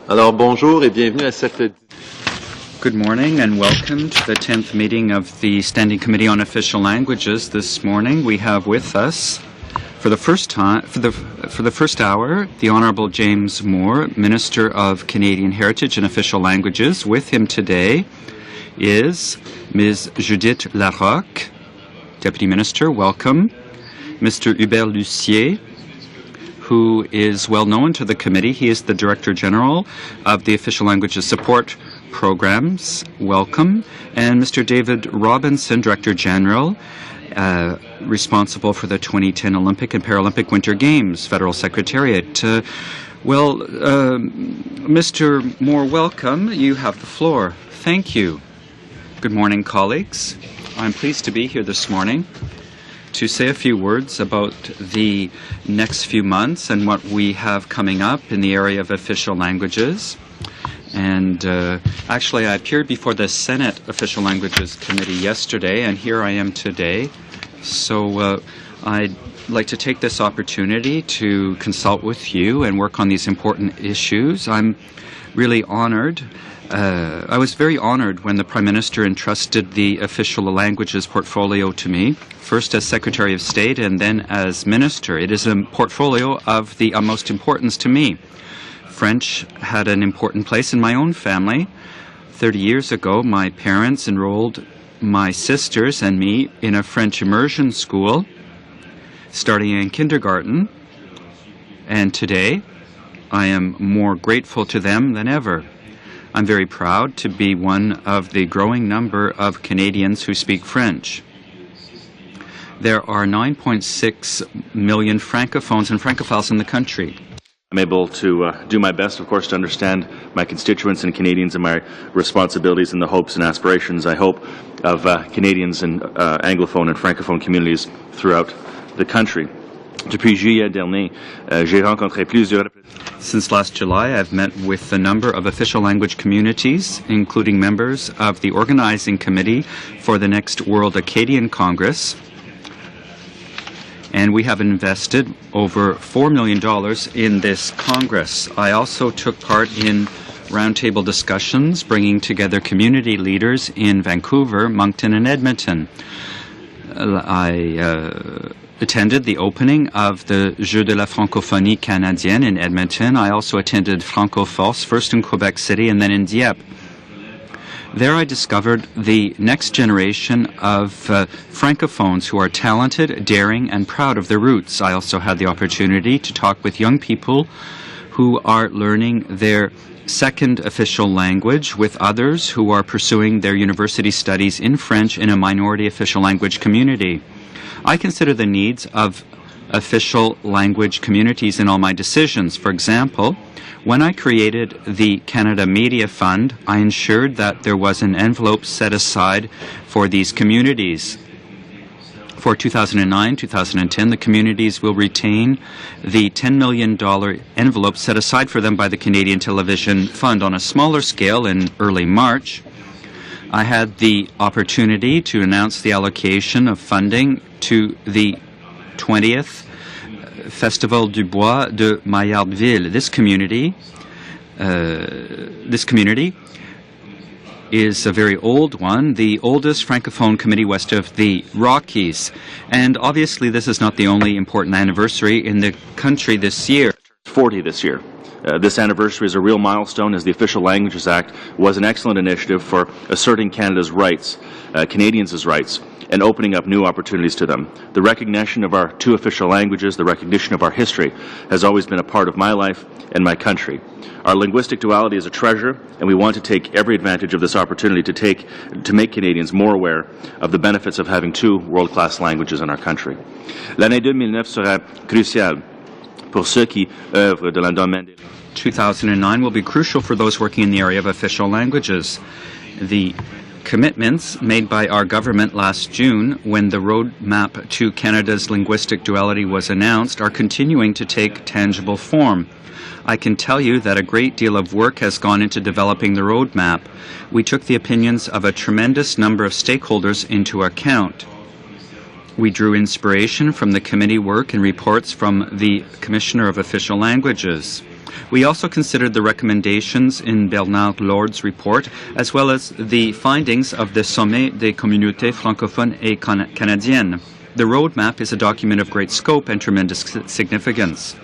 Alors bonjour et bienvenue à cette... Good morning and welcome to the 10th meeting of the Standing Committee on Official Languages. This morning we have with us for the first hour the Honourable James Moore, Minister of Canadian Heritage and Official Languages. With him today is Ms. Judith Larocque, Deputy Minister, welcome. Mr. Hubert Lucier, who is well known to the committee. He is the Director General of the Official Languages Support Programs. Welcome. And Mr. David Robinson, Director General, responsible for the 2010 Olympic and Paralympic Winter Games, Federal Secretariat. Mr. Moore, welcome. You have the floor. Thank you. Good morning, colleagues. I'm pleased to be here this morning to say a few words about the next few months and what we have coming up in the area of official languages. And actually, I appeared before the Senate Official Languages Committee yesterday, and here I am today. So I'd like to take this opportunity to consult with you and work on these important issues. I'm really honored. I was very honored when the Prime Minister entrusted the official languages portfolio to me, first as Secretary of State and then as Minister. It is a portfolio of the utmost importance to me. French had an important place in my own family. 30 years ago, my parents enrolled my sisters and me in a French immersion school, starting in kindergarten. And today, I am more grateful to them than ever. I'm very proud to be one of the growing number of Canadians who speak French. There are 9.6 million francophones and francophiles in the country. I'm able to do my best, of course, to understand my constituents and Canadians and my responsibilities and the hopes and aspirations, I hope, of Canadians and Anglophone and Francophone communities throughout the country. Depuis juillet dernier, j'ai rencontré plusieurs... Since last July, I've met with a number of official language communities, including members of the organizing committee for the next World Acadian Congress. And we have invested over $4 million in this Congress. I also took part in roundtable discussions, bringing together community leaders in Vancouver, Moncton, and Edmonton. I attended the opening of the Jeux de la Francophonie Canadienne in Edmonton. I also attended Francoforce, first in Quebec City and then in Dieppe. There I discovered the next generation of francophones who are talented, daring, and proud of their roots. I also had the opportunity to talk with young people who are learning their second official language with others who are pursuing their university studies in French in a minority official language community. I consider the needs of official language communities in all my decisions. For example, when I created the Canada Media Fund, I ensured that there was an envelope set aside for these communities. For 2009-2010, the communities will retain the $10 million envelope set aside for them by the Canadian Television Fund. On a smaller scale, in early March, I had the opportunity to announce the allocation of funding to the 20th Festival du Bois de Maillardville. This community is a very old one, the oldest Francophone committee west of the Rockies. And obviously this is not the only important anniversary in the country this year. 40 this year. This anniversary is a real milestone, as the Official Languages Act was an excellent initiative for asserting Canada's rights, Canadians' rights, and opening up new opportunities to them. The recognition of our two official languages, the recognition of our history, has always been a part of my life and my country. Our linguistic duality is a treasure, and we want to take every advantage of this opportunity to make Canadians more aware of the benefits of having two world-class languages in our country. L'année 2009 sera cruciale pour ceux qui œuvrent dans le domaine des... 2009 will be crucial for those working in the area of official languages. The commitments made by our government last June, when the roadmap to Canada's linguistic duality was announced, are continuing to take tangible form. I can tell you that a great deal of work has gone into developing the roadmap. We took the opinions of a tremendous number of stakeholders into account. We drew inspiration from the committee work and reports from the Commissioner of Official Languages. We also considered the recommendations in Bernard Lord's report, as well as the findings of the Sommet des communautés francophones et canadiennes. The roadmap is a document of great scope and tremendous significance.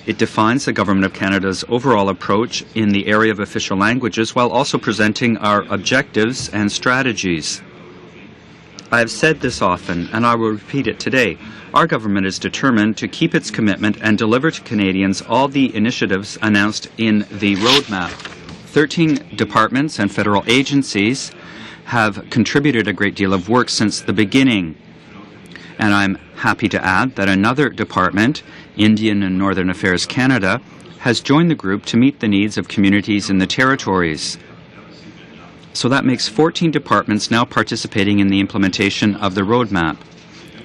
It defines the Government of Canada's overall approach in the area of official languages while also presenting our objectives and strategies. I have said this often, and I will repeat it today. Our government is determined to keep its commitment and deliver to Canadians all the initiatives announced in the roadmap. 13 departments and federal agencies have contributed a great deal of work since the beginning. And I'm happy to add that another department, Indian and Northern Affairs Canada, has joined the group to meet the needs of communities in the territories. So that makes 14 departments now participating in the implementation of the roadmap.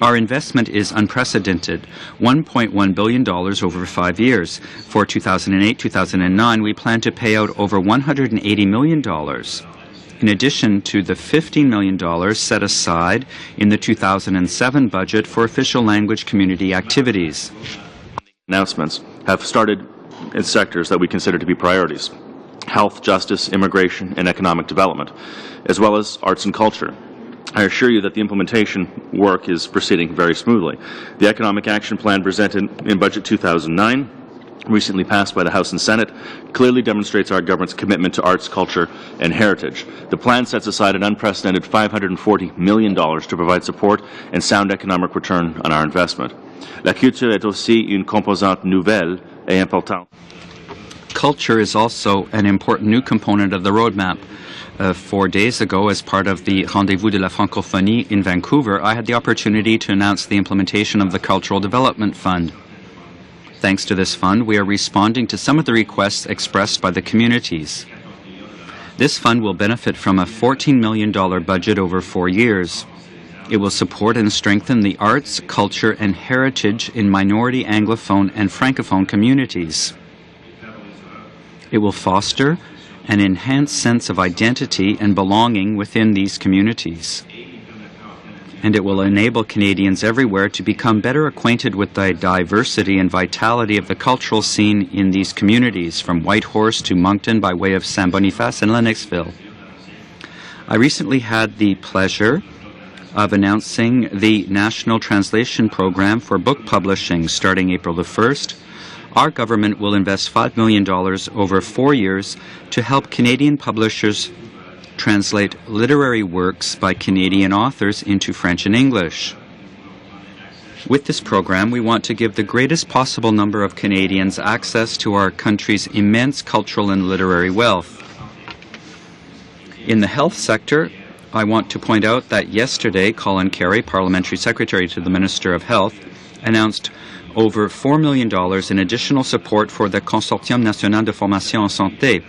Our investment is unprecedented, $1.1 billion over 5 years. For 2008-2009, we plan to pay out over $180 million, in addition to the $15 million set aside in the 2007 budget for official language community activities. Announcements have started in sectors that we consider to be priorities: health, justice, immigration, and economic development, as well as arts and culture. I assure you that the implementation work is proceeding very smoothly. The Economic Action Plan presented in Budget 2009, recently passed by the House and Senate, clearly demonstrates our government's commitment to arts, culture, and heritage. The plan sets aside an unprecedented $540 million to provide support and sound economic return on our investment. La culture est aussi une composante nouvelle et importante. Culture is also an important new component of the roadmap. 4 days ago, as part of the Rendez-vous de la Francophonie in Vancouver, I had the opportunity to announce the implementation of the Cultural Development Fund. Thanks to this fund, we are responding to some of the requests expressed by the communities. This fund will benefit from a $14 million budget over 4 years. It will support and strengthen the arts, culture, and heritage in minority Anglophone and Francophone communities. It will foster an enhanced sense of identity and belonging within these communities. And it will enable Canadians everywhere to become better acquainted with the diversity and vitality of the cultural scene in these communities, from Whitehorse to Moncton by way of San Boniface and Lennoxville. I recently had the pleasure of announcing the National Translation Program for book publishing starting April the 1st. Our government will invest $5 million over 4 years to help Canadian publishers translate literary works by Canadian authors into French and English. With this program, we want to give the greatest possible number of Canadians access to our country's immense cultural and literary wealth. In the health sector, I want to point out that yesterday, Colin Carey, Parliamentary Secretary to the Minister of Health, announced over $4 million in additional support for the Consortium National de Formation en Santé.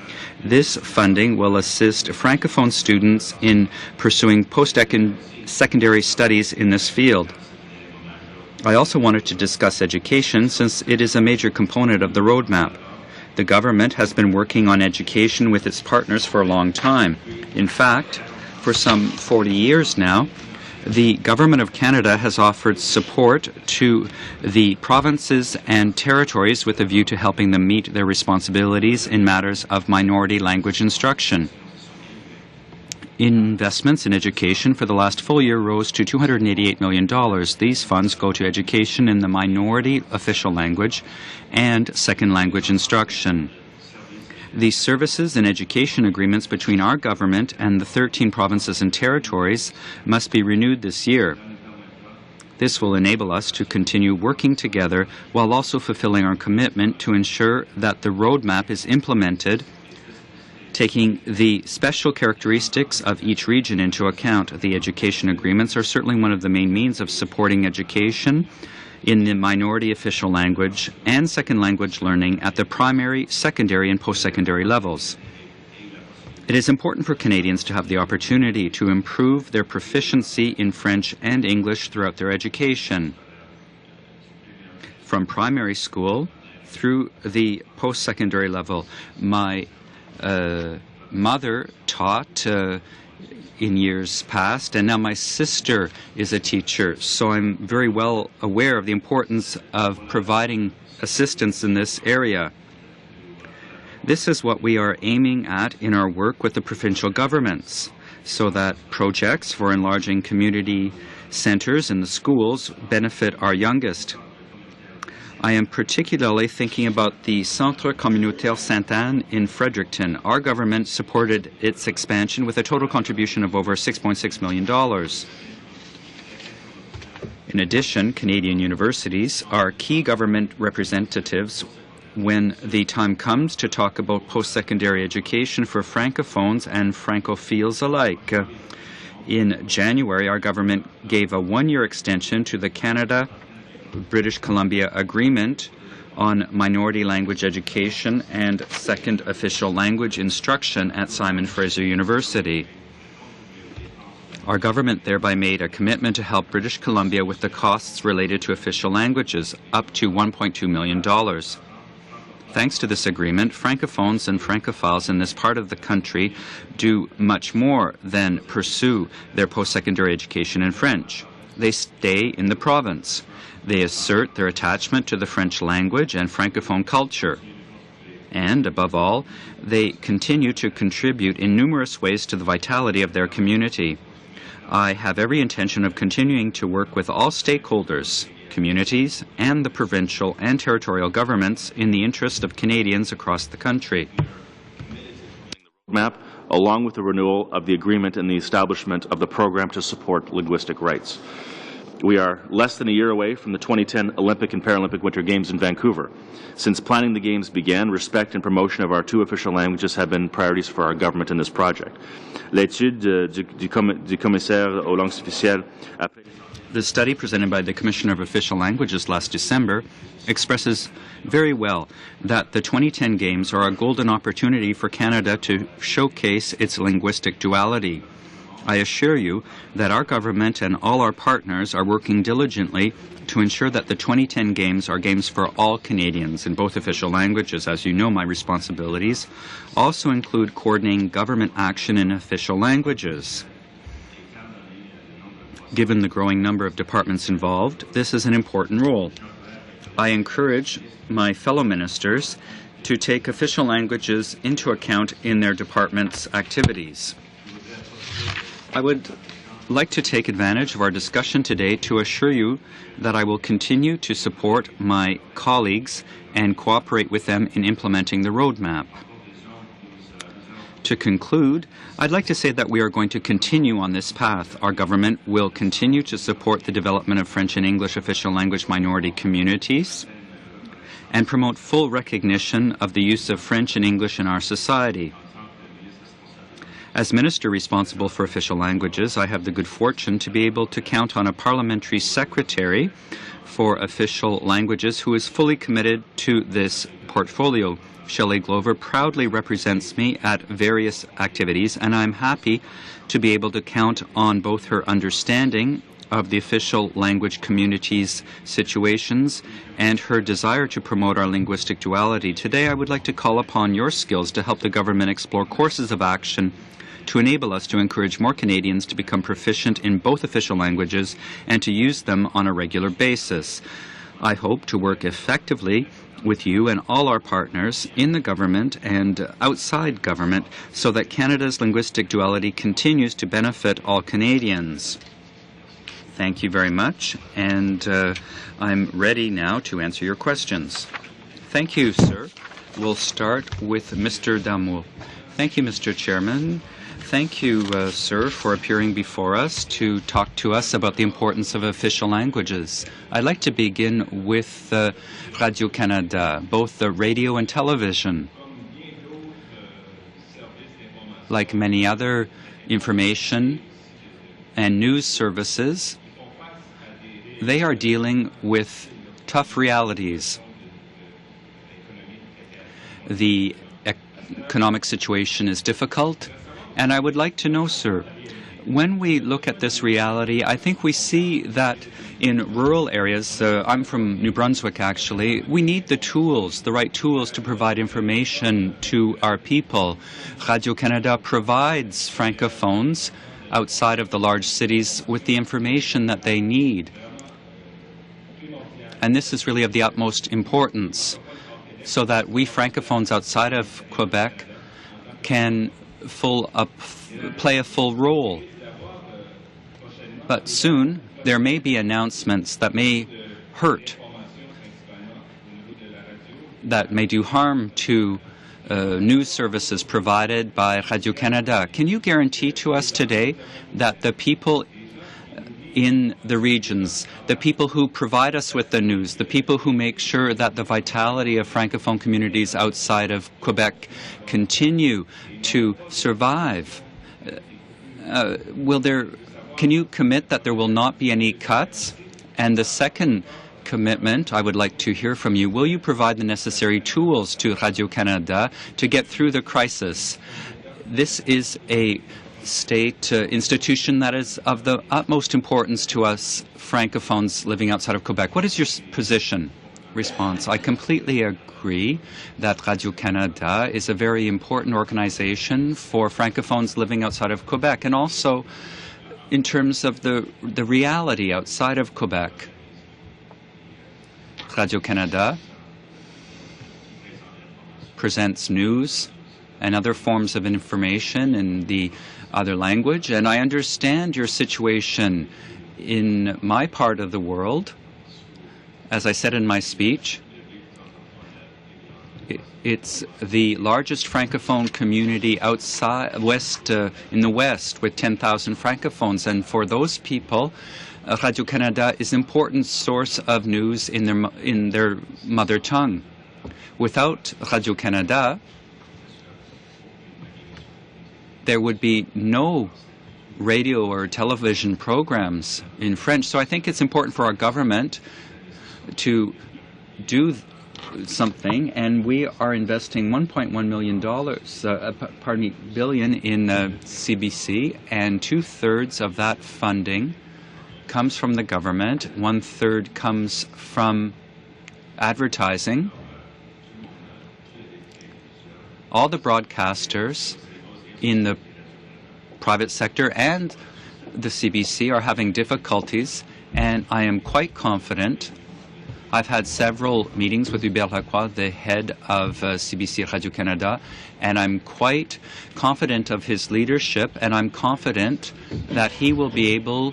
This funding will assist Francophone students in pursuing post-secondary studies in this field. I also wanted to discuss education, since it is a major component of the roadmap. The government has been working on education with its partners for a long time. In fact, for some 40 years now, the Government of Canada has offered support to the provinces and territories with a view to helping them meet their responsibilities in matters of minority language instruction. Investments in education for the last full year rose to $288 million. These funds go to education in the minority official language and second language instruction. The services and education agreements between our government and the 13 provinces and territories must be renewed this year. This will enable us to continue working together while also fulfilling our commitment to ensure that the roadmap is implemented, taking the special characteristics of each region into account. The education agreements are certainly one of the main means of supporting education in the minority official language and second language learning at the primary, secondary, and post-secondary levels. It is important for Canadians to have the opportunity to improve their proficiency in French and English throughout their education. From primary school through the post-secondary level, my mother taught in years past, and now my sister is a teacher, so I'm very well aware of the importance of providing assistance in this area. This is what we are aiming at in our work with the provincial governments, so that projects for enlarging community centres in the schools benefit our youngest. I am particularly thinking about the Centre Communautaire Sainte-Anne in Fredericton. Our government supported its expansion with a total contribution of over $6.6 million. In addition, Canadian universities are key government representatives when the time comes to talk about post-secondary education for francophones and francophiles alike. In January, our government gave a one-year extension to the Canada-British Columbia Agreement on minority language education and second official language instruction at Simon Fraser University. Our government thereby made a commitment to help British Columbia with the costs related to official languages, up to $1.2 million. Thanks to this agreement, francophones and francophiles in this part of the country do much more than pursue their post-secondary education in French. They stay in the province. They assert their attachment to the French language and francophone culture. And, above all, they continue to contribute in numerous ways to the vitality of their community. I have every intention of continuing to work with all stakeholders, communities, and the provincial and territorial governments in the interest of Canadians across the country. Map, along with the renewal of the agreement and the establishment of the program to support linguistic rights. We are less than a year away from the 2010 Olympic and Paralympic Winter Games in Vancouver. Since planning the Games began, respect and promotion of our two official languages have been priorities for our government in this project. L'étude du commissaire aux langues officielles. The study presented by the Commissioner of Official Languages last December expresses very well that the 2010 Games are a golden opportunity for Canada to showcase its linguistic duality. I assure you that our government and all our partners are working diligently to ensure that the 2010 Games are games for all Canadians in both official languages. As you know, my responsibilities also include coordinating government action in official languages. Given the growing number of departments involved, this is an important role. I encourage my fellow ministers to take official languages into account in their department's activities. I would like to take advantage of our discussion today to assure you that I will continue to support my colleagues and cooperate with them in implementing the roadmap. To conclude, I'd like to say that we are going to continue on this path. Our government will continue to support the development of French and English official language minority communities and promote full recognition of the use of French and English in our society. As Minister responsible for official languages, I have the good fortune to be able to count on a parliamentary secretary for official languages who is fully committed to this portfolio. Shelley Glover proudly represents me at various activities, and I'm happy to be able to count on both her understanding of the official language community's situations and her desire to promote our linguistic duality. Today, I would like to call upon your skills to help the government explore courses of action to enable us to encourage more Canadians to become proficient in both official languages and to use them on a regular basis. I hope to work effectively with you and all our partners in the government and outside government so that Canada's linguistic duality continues to benefit all Canadians. Thank you very much, and I'm ready now to answer your questions. Thank you, sir. We'll start with Mr. Damour. Thank you, Mr. Chairman. Thank you, sir, for appearing before us to talk to us about the importance of official languages. I'd like to begin with Radio-Canada, both the radio and television. Like many other information and news services, they are dealing with tough realities. The economic situation is difficult. And I would like to know, sir, when we look at this reality, I think we see that in rural areas, I'm from New Brunswick actually, we need the tools, the right tools to provide information to our people. Radio-Canada provides francophones outside of the large cities with the information that they need. And this is really of the utmost importance. so that we Francophones outside of Quebec can play a full role. But soon there may be announcements that may hurt, that may do harm to news services provided by Radio-Canada. Can you guarantee to us today that the people in the regions, the people who provide us with the news, the people who make sure that the vitality of Francophone communities outside of Quebec continue to survive, can you commit that there will not be any cuts? And the second commitment I would like to hear from you, will you provide the necessary tools to Radio-Canada to get through the crisis? This is a state institution that is of the utmost importance to us Francophones living outside of Quebec. What is your position? Response. I completely agree that Radio-Canada is a very important organization for Francophones living outside of Quebec, and also in terms of the reality outside of Quebec. Radio-Canada presents news and other forms of information in the other language, and I understand your situation in my part of the world. As I said in my speech, it's the largest Francophone community outside in the West, with 10,000 Francophones, and for those people, Radio-Canada is an important source of news in their mother tongue. Without Radio-Canada, there would be no radio or television programs in French. So I think it's important for our government to do something, and we are investing $1.1 million, billion in CBC, and 2/3 of that funding comes from the government, 1/3 comes from advertising. All the broadcasters in the private sector and the CBC are having difficulties, and I am quite confident. I've had several meetings with Hubert Lacroix, the head of CBC Radio-Canada, and I'm quite confident of his leadership, and I'm confident that he will be able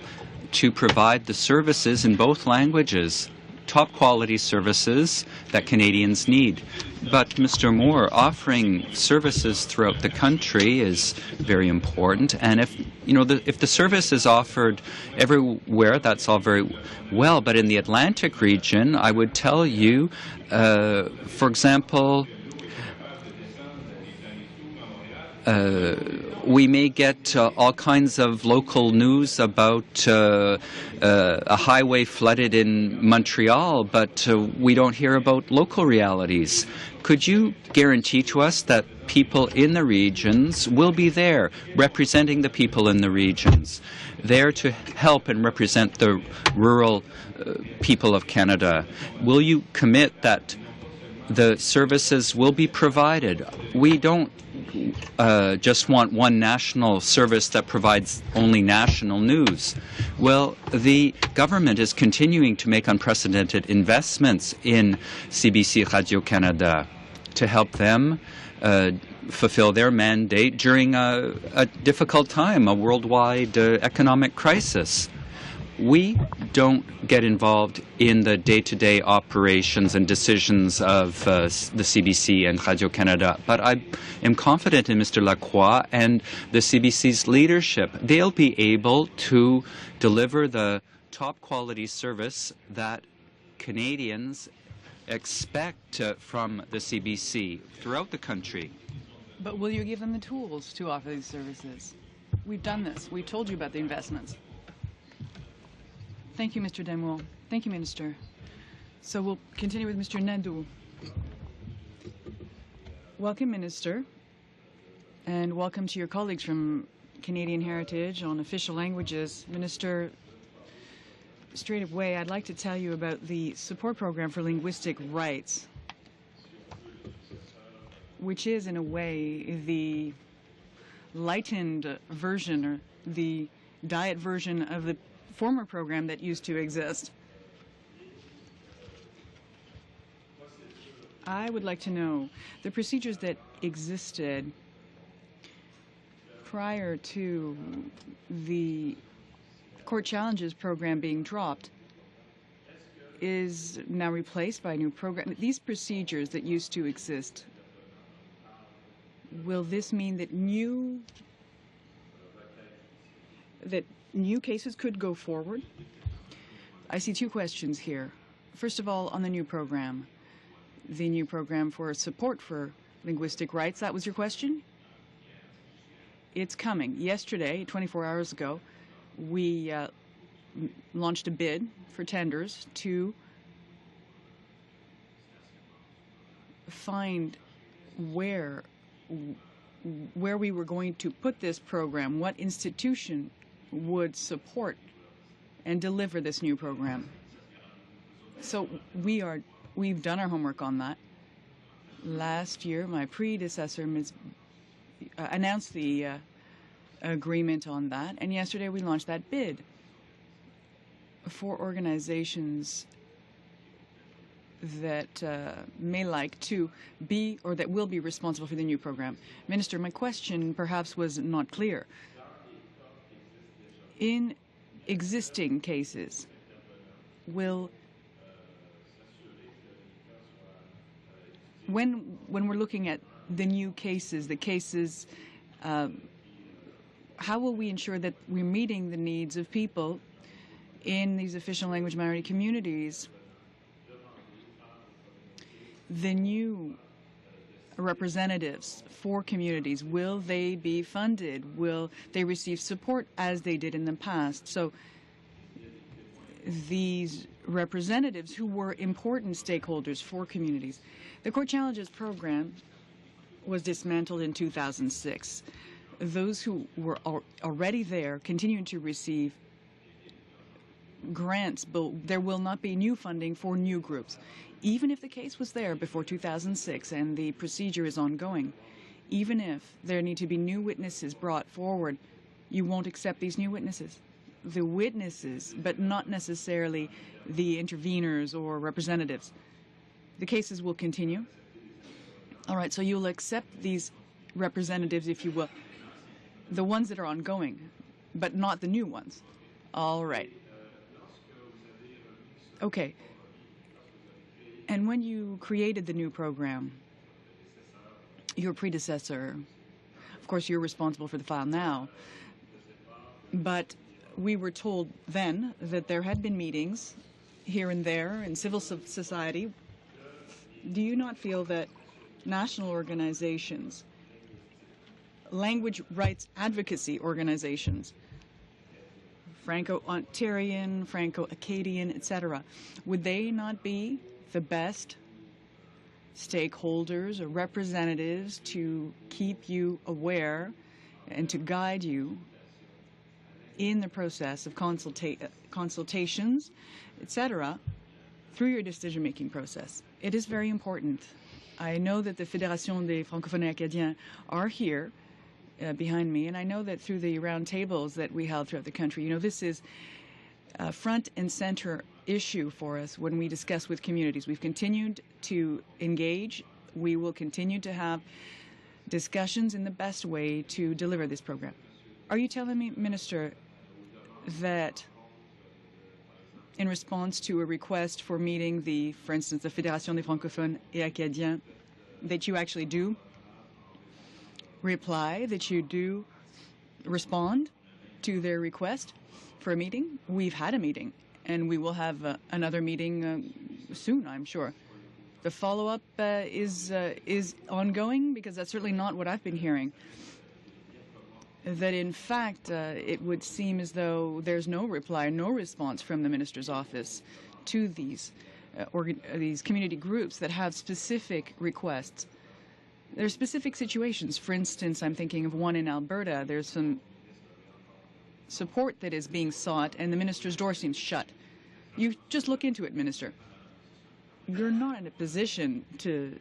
to provide the services in both languages, top quality services that Canadians need. But Mr. Moore, offering services throughout the country is very important, and if the service is offered everywhere, that's all very well. But in the Atlantic region, I would tell you, for example, we may get all kinds of local news about a highway flooded in Montreal, but we don't hear about local realities. Could you guarantee to us that people in the regions will be there, representing the people in the regions, there to help and represent the rural people of Canada? Will you commit that the services will be provided? We don't just want one national service that provides only national news. Well, the government is continuing to make unprecedented investments in CBC Radio-Canada to help them fulfill their mandate during a difficult time, a worldwide economic crisis. We don't get involved in the day-to-day operations and decisions of the CBC and Radio-Canada, but I am confident in Mr. Lacroix and the CBC's leadership. They'll be able to deliver the top-quality service that Canadians expect from the CBC throughout the country. But will you give them the tools to offer these services? We've done this. We told you about the investments. Thank you, Mr. Damour. Thank you, Minister. So we'll continue with Mr. Nadeau. Welcome, Minister, and welcome to your colleagues from Canadian Heritage on official languages. Minister, straight away, I'd like to tell you about the support program for linguistic rights, which is, in a way, the lightened version or the diet version of the former program that used to exist. I would like to know the procedures that existed prior to the court challenges program being dropped is now replaced by a new program. These procedures that used to exist, will this mean that new cases could go forward? I see two questions here. First of all, on the new program for support for linguistic rights, that was your question? It's coming. Yesterday, 24 hours ago, we launched a bid for tenders to find where we were going to put this program, what institution would support and deliver this new program. So we've done our homework on that. Last year, my predecessor announced the agreement on that, and yesterday we launched that bid for organizations that may like to be or that will be responsible for the new program. Minister, my question perhaps was not clear. In existing cases, when we're looking at the new cases, how will we ensure that we're meeting the needs of people in these official language minority communities? The new representatives for communities, will they be funded? Will they receive support as they did in the past? So these representatives who were important stakeholders for communities. The Court Challenges program was dismantled in 2006. Those who were already there continued to receive grants, but there will not be new funding for new groups. Even if the case was there before 2006 and the procedure is ongoing, even if there need to be new witnesses brought forward, you won't accept these new witnesses. The witnesses, but not necessarily the interveners or representatives. The cases will continue. All right, so you'll accept these representatives, if you will, the ones that are ongoing, but not the new ones. All right. Okay. And when you created the new program, your predecessor, of course, you're responsible for the file now, but we were told then that there had been meetings here and there in civil society. Do you not feel that national organizations, language rights advocacy organizations, Franco-Ontarian, Franco-Acadian, etc., would they not be the best stakeholders or representatives to keep you aware and to guide you in the process of consultations, etc., through your decision-making process? It is very important. I know that the Fédération des Francophones et Acadiens are here behind me, and I know that through the round tables that we held throughout the country, this is a front and center issue for us when we discuss with communities. We've continued to engage. We will continue to have discussions in the best way to deliver this program. Are you telling me, Minister, that in response to a request for meeting for instance, the Fédération des Francophones et Acadiens, that you actually do reply, that you do respond to their request for a meeting? We've had a meeting, and we will have another meeting soon, I'm sure. The follow-up is ongoing, because that's certainly not what I've been hearing. That in fact, it would seem as though there's no reply, no response from the Minister's office to these community groups that have specific requests. There are specific situations. For instance, I'm thinking of one in Alberta. There's some support that is being sought, and the Minister's door seems shut. You just look into it, Minister. You're not in a position to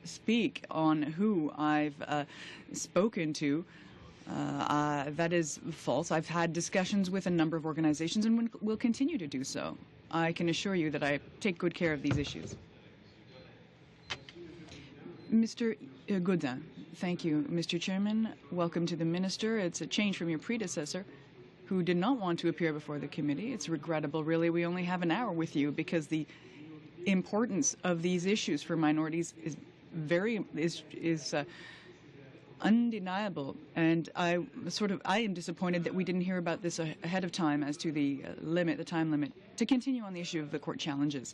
speak on who I've spoken to. That is false. I've had discussions with a number of organizations and will continue to do so. I can assure you that I take good care of these issues. Mr. Gaudin, thank you, Mr. Chairman. Welcome to the Minister. It's a change from your predecessor, who did not want to appear before the committee. It's regrettable, really. We only have an hour with you because the importance of these issues for minorities is undeniable. And I am disappointed that we didn't hear about this ahead of time as to the time limit. To continue on the issue of the court challenges,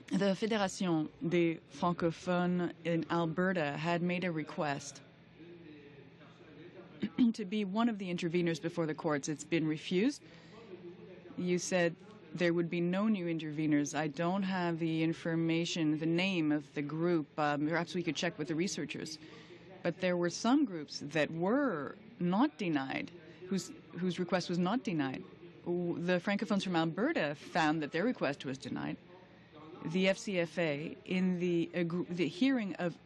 the Fédération des Francophones in Alberta had made a request to be one of the interveners before the courts. It's been refused. You said there would be no new interveners. I don't have the information, the name of the group. Perhaps we could check with the researchers. But there were some groups that were not denied, whose request was not denied. The Francophones from Alberta found that their request was denied. The FCFA, in the hearing of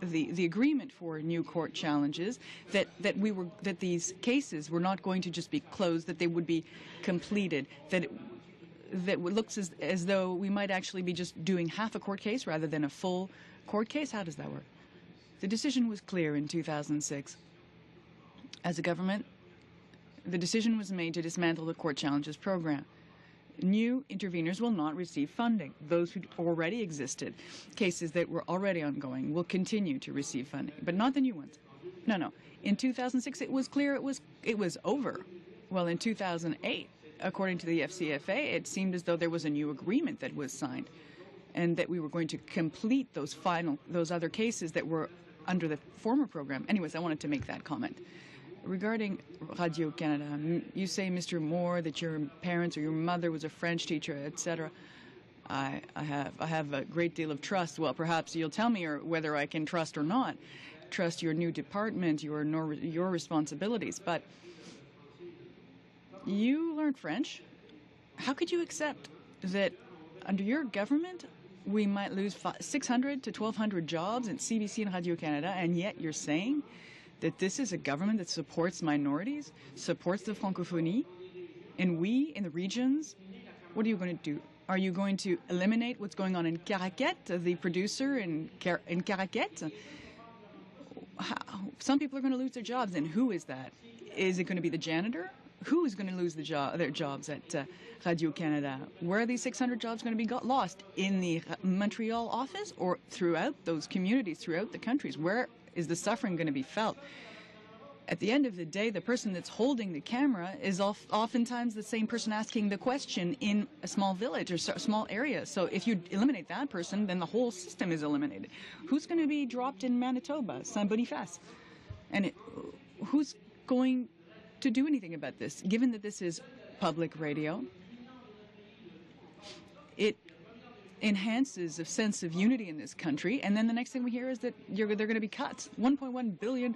the agreement for new court challenges, that these cases were not going to just be closed, that they would be completed, that it looks as though we might actually be just doing half a court case rather than a full court case. How does that work? The decision was clear in 2006. As a government, the decision was made to dismantle the court challenges program. New interveners will not receive funding. Those who already existed, cases that were already ongoing, will continue to receive funding, but not the new ones. No. In 2006, it was clear it was over. Well, in 2008, according to the FCFA, it seemed as though there was a new agreement that was signed, and that we were going to complete those other cases that were under the former program. Anyways, I wanted to make that comment. Regarding Radio-Canada, you say, Mr. Moore, that your parents or your mother was a French teacher, etc. I have a great deal of trust. Well, perhaps you'll tell me whether I can trust or not. Trust your new department, your responsibilities. But you learned French. How could you accept that under your government we might lose 600 to 1,200 jobs in CBC and Radio-Canada, and yet you're saying that this is a government that supports minorities, supports the francophonie, and we in the regions, what are you going to do? Are you going to eliminate what's going on in Caraquet, the producer in Caraquet? Some people are going to lose their jobs, and who is that? Is it going to be the janitor? Who is going to lose their jobs at Radio-Canada? Where are these 600 jobs going to be lost? In the Montreal office or throughout those communities, throughout the countries? Where is the suffering going to be felt? At the end of the day, the person that's holding the camera is oftentimes the same person asking the question in a small village or a small area. So if you eliminate that person, then the whole system is eliminated. Who's going to be dropped in Manitoba, Saint-Boniface? And who's going to do anything about this? Given that this is public radio, it enhances a sense of unity in this country, and then the next thing we hear is that they're going to be cuts. 1.1 billion,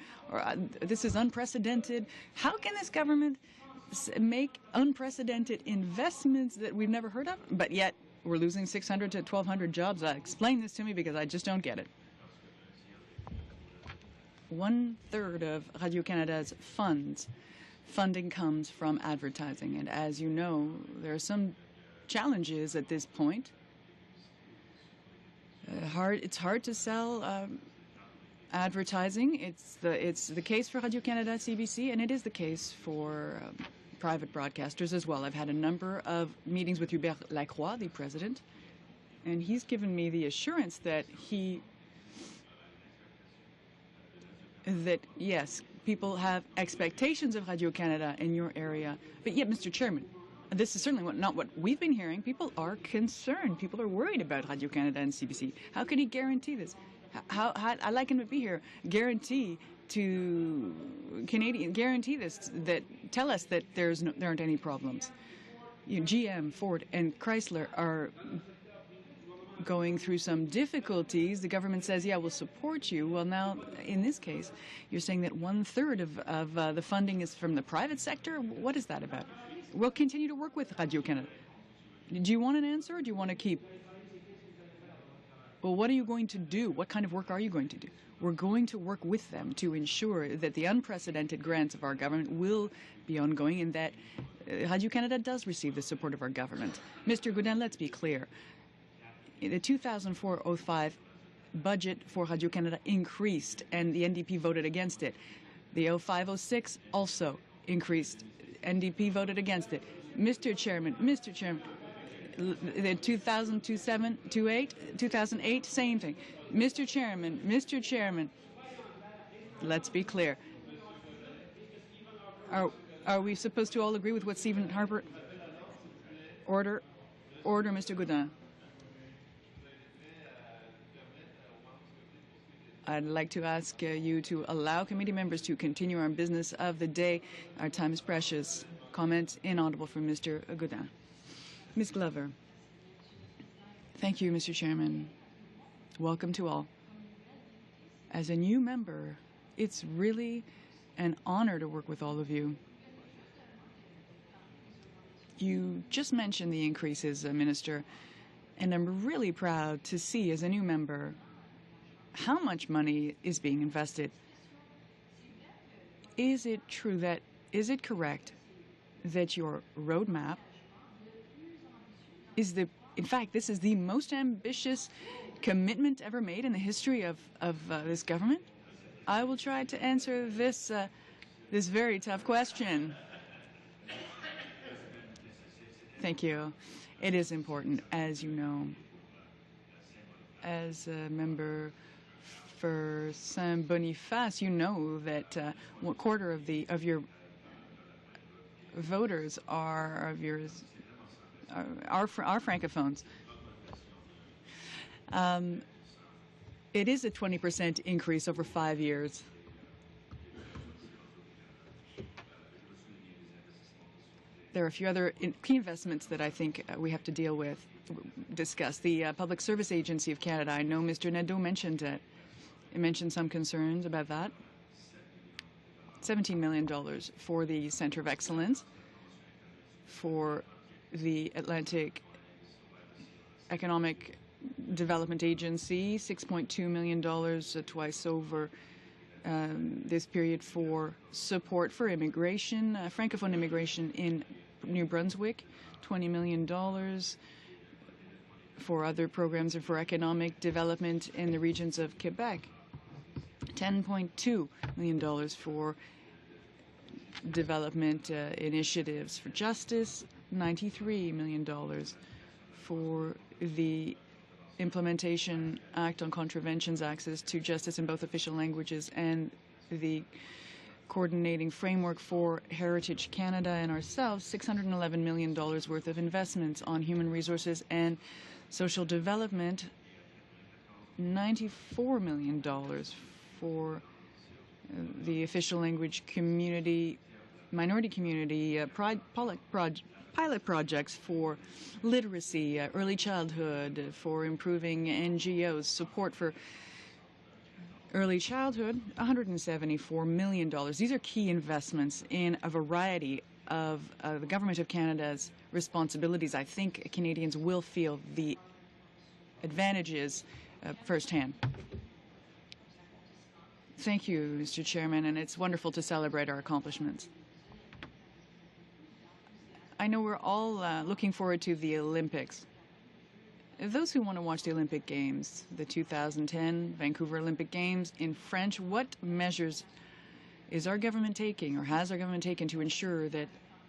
this is unprecedented. How can this government make unprecedented investments that we've never heard of, but yet we're losing 600 to 1,200 jobs? Explain this to me, because I just don't get it. 1/3 of Radio-Canada's funding comes from advertising, and as you know, there are some challenges at this point. It's hard to sell advertising. It's the case for Radio-Canada, CBC, and it is the case for private broadcasters as well. I've had a number of meetings with Hubert Lacroix, the president, and he's given me the assurance that yes, people have expectations of Radio-Canada in your area, but yet, Mr. Chairman, this is certainly not what we've been hearing. People are concerned. People are worried about Radio-Canada and CBC. How can he guarantee this? How I'd like him to be here. Guarantee to Canadian. Guarantee this. Tell us that there aren't any problems. GM, Ford, and Chrysler are going through some difficulties. The government says, yeah, we'll support you. Well, now, in this case, you're saying that 1/3 of the funding is from the private sector? What is that about? We'll continue to work with Radio-Canada. Do you want an answer, or do you want to keep? Well, what are you going to do? What kind of work are you going to do? We're going to work with them to ensure that the unprecedented grants of our government will be ongoing, and that Radio-Canada does receive the support of our government. Mr. Gaudin, let's be clear. The 2004-05 budget for Radio-Canada increased, and the NDP voted against it. The 0506 also increased. NDP voted against it. Mr. Chairman, the 2008, same thing. Mr. Chairman, let's be clear. Are we supposed to all agree with what Stephen Harper? Order, Mr. Gaudin. I'd like to ask you to allow committee members to continue our business of the day. Our time is precious. Comment inaudible from Mr. Gaudin. Ms. Glover. Thank you, Mr. Chairman. Welcome to all. As a new member, it's really an honor to work with all of you. You just mentioned the increases, Minister, and I'm really proud to see as a new member how much money is being invested. Is it correct that your roadmap is in fact, this is the most ambitious commitment ever made in the history of this government? I will try to answer this very tough question. Thank you. It is important, as you know, as a member for Saint-Boniface, you know that 1/4 of your voters are francophones. It is a 20% increase over 5 years. There are a few other key investments that I think we have to discuss. The Public Service Agency of Canada. I know Mr. Nadeau mentioned it. He mentioned some concerns about that. $17 million for the Centre of Excellence, for the Atlantic Economic Development Agency, $6.2 million twice over this period for support for immigration, Francophone immigration in New Brunswick, $20 million for other programs and for economic development in the regions of Quebec, $10.2 million for development initiatives for justice, $93 million for the Implementation Act on Contraventions Access to Justice in both official languages, and the Coordinating Framework for Heritage Canada and ourselves, $611 million worth of investments on human resources and social development, $94 million for the official language community, minority community, pilot projects for literacy, early childhood, for improving NGOs, support for early childhood, $174 million. These are key investments in a variety of the Government of Canada's responsibilities. I think Canadians will feel the advantages firsthand. Thank you, Mr. Chairman, and it's wonderful to celebrate our accomplishments. I know we're all looking forward to the Olympics. Those who want to watch the Olympic Games, the 2010 Vancouver Olympic Games in French, what measures is our government taking, or has our government taken, to ensure that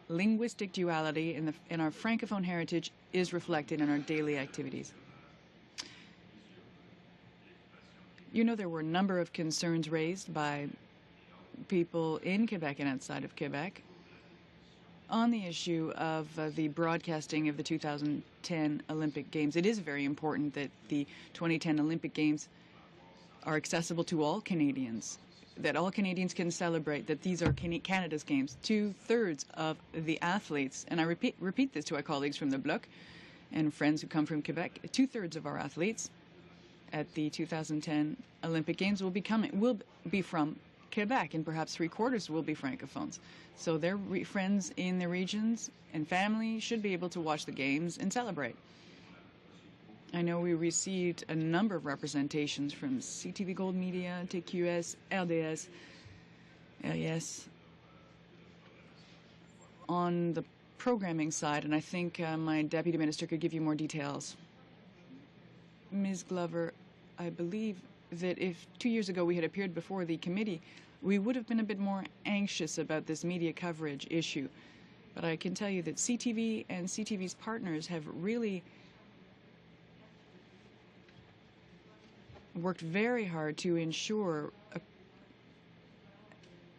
linguistic duality in our Francophone heritage is reflected in our daily activities? You know, there were a number of concerns raised by people in Quebec and outside of Quebec on the issue of the broadcasting of the 2010 Olympic Games. It is very important that the 2010 Olympic Games are accessible to all Canadians, that all Canadians can celebrate, that these are Canada's games. 2/3 of the athletes, and I repeat this to our colleagues from the Bloc and friends who come from Quebec, 2/3 of our athletes at the 2010 Olympic Games will be from Quebec, and perhaps 3/4 will be francophones. So their friends in the regions and family should be able to watch the games and celebrate. I know we received a number of representations from CTV Gold Media, TQS, RDS, LES on the programming side, and I think my Deputy Minister could give you more details. Ms. Glover, I believe that if 2 years ago we had appeared before the committee, we would have been a bit more anxious about this media coverage issue. But I can tell you that CTV and CTV's partners have really worked very hard to ensure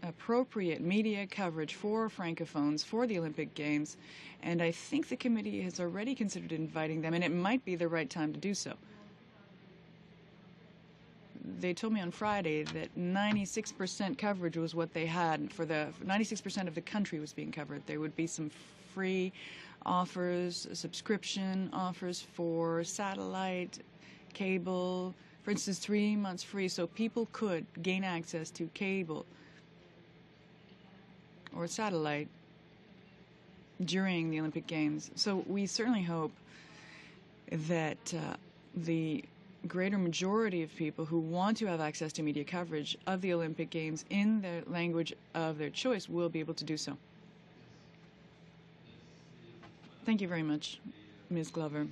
appropriate media coverage for Francophones for the Olympic Games, and I think the committee has already considered inviting them, and it might be the right time to do so. They told me on Friday that 96% coverage was what they had. For the 96% of the country was being covered. There would be some free offers, subscription offers for satellite, cable, for instance, 3 months free, so people could gain access to cable or satellite during the Olympic Games. So we certainly hope that the greater majority of people who want to have access to media coverage of the Olympic Games in the language of their choice will be able to do so. Thank you very much, Ms. Glover.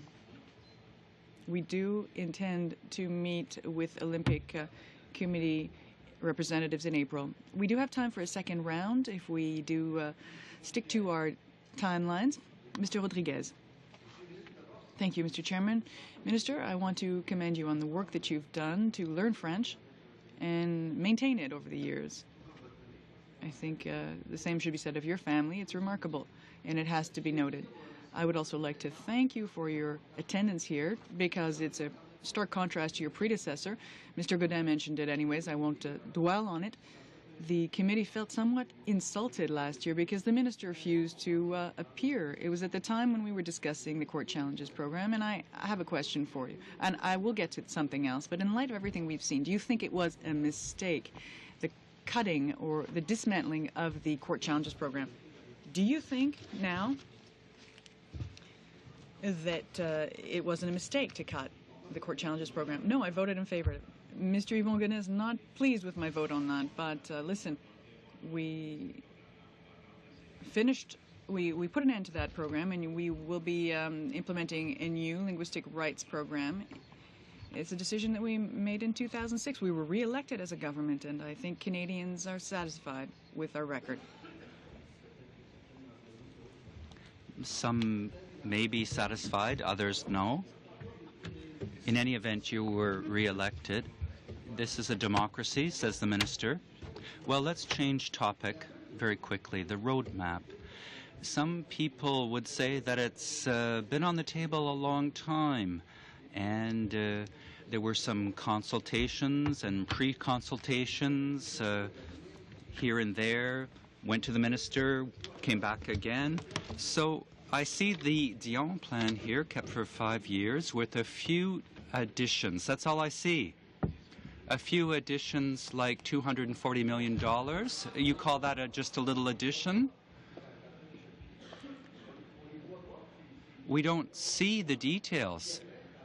We do intend to meet with Olympic Committee representatives in April. We do have time for a second round if we do stick to our timelines. Mr. Rodriguez. Thank you, Mr. Chairman. Minister, I want to commend you on the work that you've done to learn French and maintain it over the years. I think the same should be said of your family. It's remarkable, and it has to be noted. I would also like to thank you for your attendance here, because it's a stark contrast to your predecessor. Mr. Godin mentioned it anyways. I won't dwell on it. The committee felt somewhat insulted last year because the minister refused to appear. It was at the time when we were discussing the Court Challenges program, and I have a question for you. And I will get to something else, but in light of everything we've seen, do you think it was a mistake, the cutting or the dismantling of the Court Challenges program? Do you think now that it wasn't a mistake to cut the Court Challenges program? No, I voted in favor of it. Mr. Yvon Godin is not pleased with my vote on that, but listen, we finished, we put an end to that program, and we will be implementing a new linguistic rights program. It's a decision that we made in 2006. We were re-elected as a government, and I think Canadians are satisfied with our record. Some may be satisfied, others no. In any event, you were re-elected. This is a democracy, says the minister. Well, let's change topic very quickly. The roadmap. Some people would say that it's been on the table a long time, and there were some consultations and pre-consultations here and there, went to the minister, came back again. So I see the Dion plan here kept for 5 years with a few additions. That's all I see. A few additions like $240 million. You call that just a little addition? We don't see the details.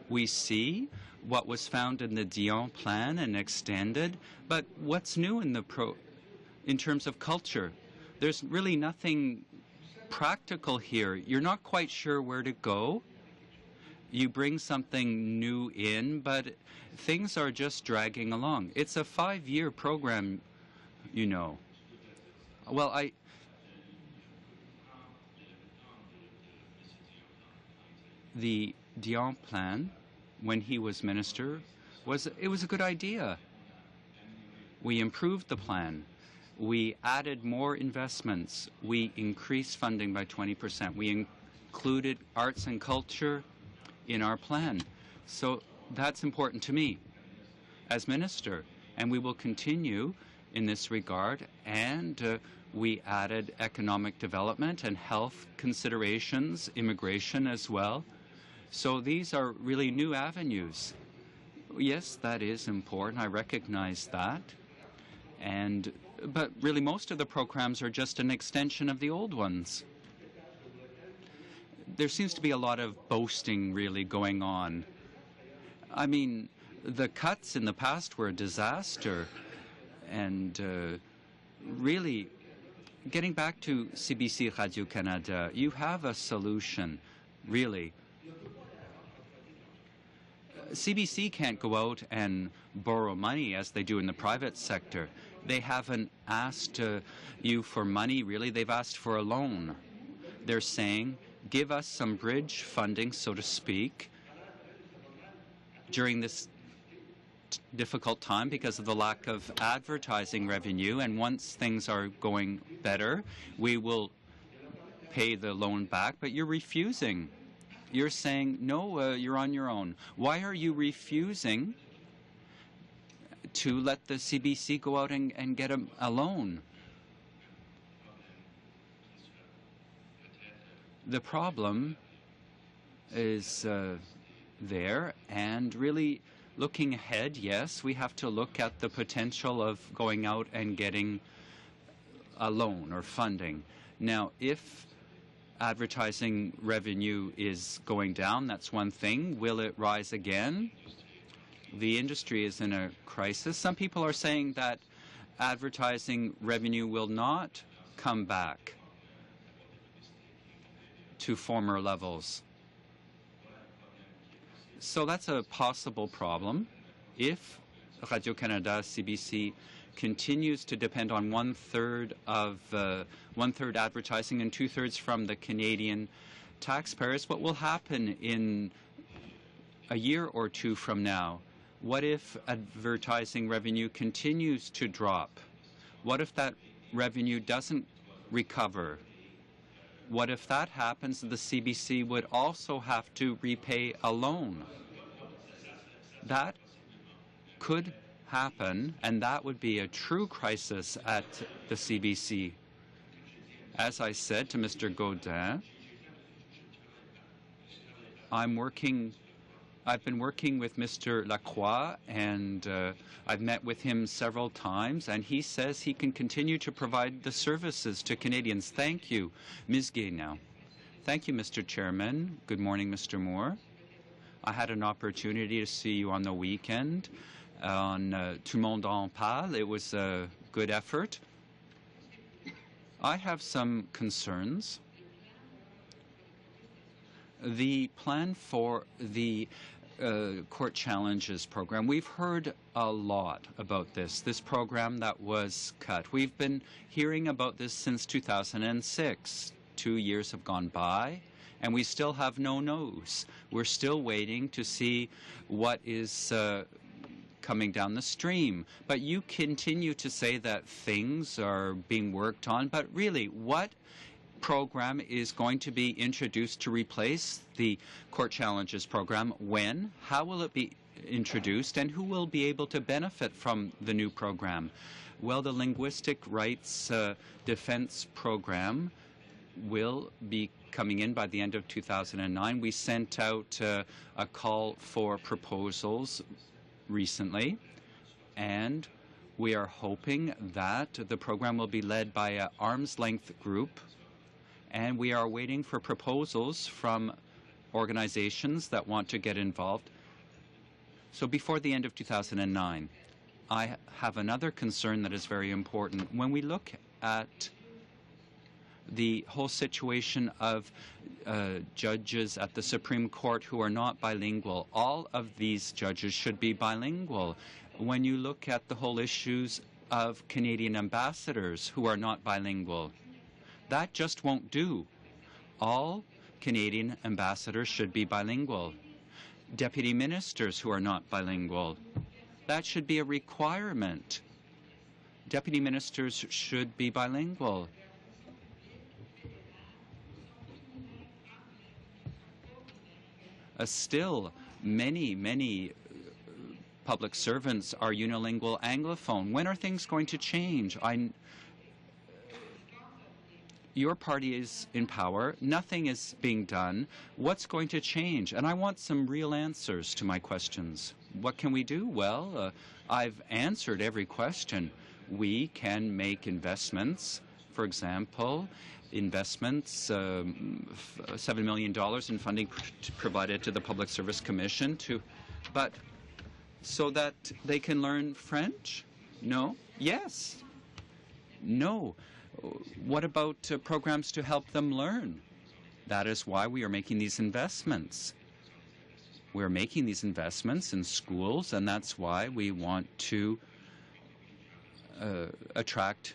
We see what was found in the Dion plan and extended, but what's new in in terms of culture? There's really nothing practical here. You're not quite sure where to go. You bring something new in, but things are just dragging along. It's a 5-year program, you know. Well, the Dion plan, when he was minister, it was a good idea. We improved the plan. We added more investments. We increased funding by 20%. We included arts and culture in our plan. So that's important to me as minister, and we will continue in this regard. And we added economic development and health considerations, immigration as well. So these are really new avenues. Yes, that is important. I recognize that. But really most of the programs are just an extension of the old ones. There seems to be a lot of boasting really going on. I mean, the cuts in the past were a disaster. And really, getting back to CBC Radio-Canada, you have a solution, really. CBC can't go out and borrow money as they do in the private sector. They haven't asked you for money, really. They've asked for a loan. They're saying, give us some bridge funding, so to speak, during this difficult time because of the lack of advertising revenue. And once things are going better, we will pay the loan back. But you're refusing. You're saying, no, you're on your own. Why are you refusing to let the CBC go out and get a loan? The problem is there, and really looking ahead, yes, we have to look at the potential of going out and getting a loan or funding. Now, if advertising revenue is going down, that's one thing. Will it rise again? The industry is in a crisis. Some people are saying that advertising revenue will not come back to former levels. So that's a possible problem. If Radio-Canada CBC continues to depend on one-third advertising and two-thirds from the Canadian taxpayers, what will happen in a year or two from now? What if advertising revenue continues to drop? What if that revenue doesn't recover? What if that happens? The CBC would also have to repay a loan. That could happen, and that would be a true crisis at the CBC. As I said to Mr. Gaudin, I've been working with Mr. Lacroix, and I've met with him several times, and he says he can continue to provide the services to Canadians. Thank you. Ms. Gay now. Thank you, Mr. Chairman. Good morning, Mr. Moore. I had an opportunity to see you on the weekend on Tout le monde en parle. It was a good effort. I have some concerns. The plan for the Court Challenges program, we've heard a lot about this program that was cut. We've been hearing about this since 2006. 2 years have gone by, and we still have no news. We're still waiting to see what is coming down the stream. But you continue to say that things are being worked on, but really, what program is going to be introduced to replace the Court Challenges program? When? How will it be introduced? And who will be able to benefit from the new program? Well, the Linguistic Rights Defense Program will be coming in by the end of 2009. We sent out a call for proposals recently, and we are hoping that the program will be led by an arm's-length group, and we are waiting for proposals from organizations that want to get involved. So before the end of 2009, I have another concern that is very important. When we look at the whole situation of judges at the Supreme Court who are not bilingual, all of these judges should be bilingual. When you look at the whole issues of Canadian ambassadors who are not bilingual, that just won't do. All Canadian ambassadors should be bilingual. Deputy ministers who are not bilingual, that should be a requirement. Deputy ministers should be bilingual. Still, many public servants are unilingual Anglophone. When are things going to change? Your party is in power. Nothing is being done. What's going to change? And I want some real answers to my questions. What can we do? Well, I've answered every question. We can make investments. For example, investments, $7 million in funding provided to the Public Service Commission but so that they can learn French? No? Yes. No. What about programs to help them learn? That is why we are making these investments. We're making these investments in schools, and that's why we want to attract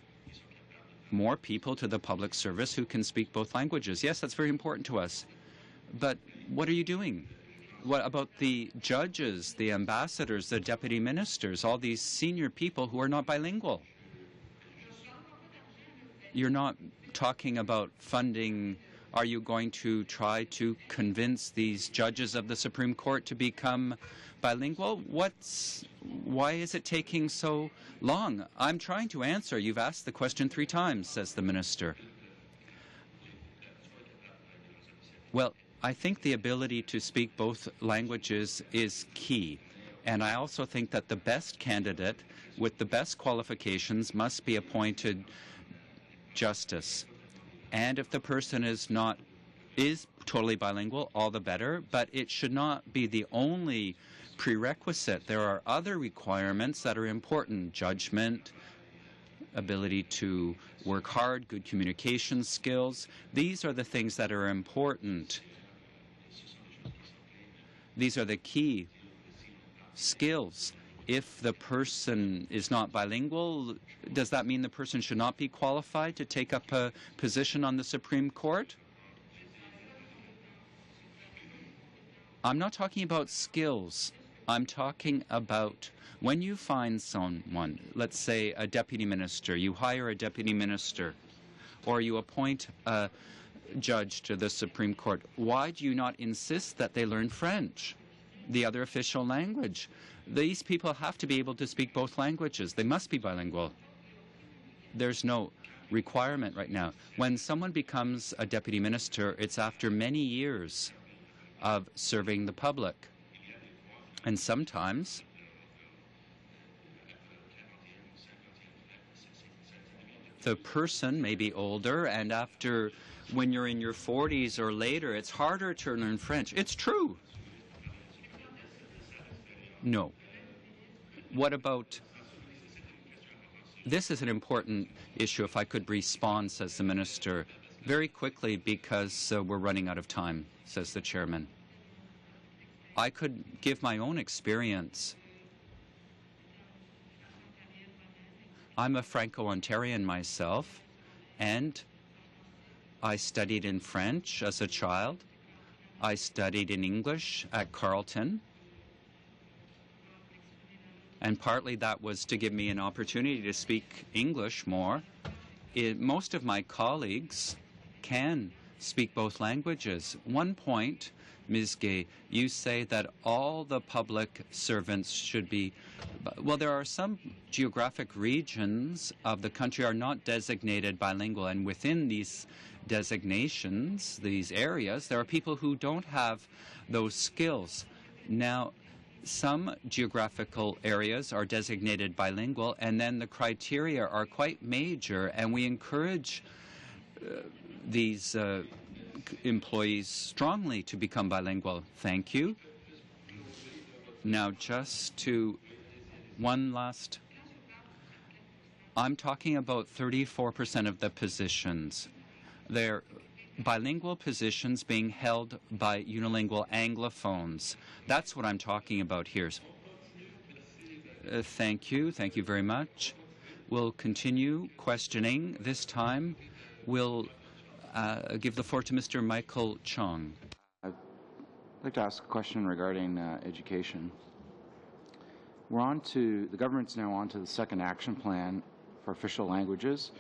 more people to the public service who can speak both languages. Yes, that's very important to us. But what are you doing? What about the judges, the ambassadors, the deputy ministers, all these senior people who are not bilingual? You're not talking about funding. Are you going to try to convince these judges of the Supreme Court to become bilingual? Why is it taking so long? I'm trying to answer. You've asked the question 3 times, says the minister. Well, I think the ability to speak both languages is key. And I also think that the best candidate with the best qualifications must be appointed justice. And if the person is totally bilingual, all the better, but it should not be the only prerequisite. There are other requirements that are important: judgment, ability to work hard, good communication skills. These are the things that are important. These are the key skills. If the person is not bilingual, does that mean the person should not be qualified to take up a position on the Supreme Court? I'm not talking about skills. I'm talking about when you find someone, let's say a deputy minister, you hire a deputy minister, or you appoint a judge to the Supreme Court, why do you not insist that they learn French, the other official language? These people have to be able to speak both languages. They must be bilingual. There's no requirement right now. When someone becomes a deputy minister, it's after many years of serving the public. And sometimes the person may be older, and when you're in your 40s or later, it's harder to learn French. It's true. No. What about... This is an important issue, if I could respond, says the minister, very quickly, because we're running out of time, says the chairman. I could give my own experience. I'm a Franco-Ontarian myself, and I studied in French as a child. I studied in English at Carleton. And partly that was to give me an opportunity to speak English more. Most of my colleagues can speak both languages. One point, Ms. Gay, you say that all the public servants should be... Well, there are some geographic regions of the country are not designated bilingual, and within these designations, these areas, there are people who don't have those skills. Now, some geographical areas are designated bilingual, and then the criteria are quite major, and we encourage these employees strongly to become bilingual. Thank you. Now, just to one last... I'm talking about 34% of the positions. They're bilingual positions being held by unilingual Anglophones. That's what I'm talking about here. Thank you. Thank you very much. We'll continue questioning. This time, we'll give the floor to Mr. Michael Chong. I'd like to ask a question regarding education. The government's now on to the second action plan for official languages,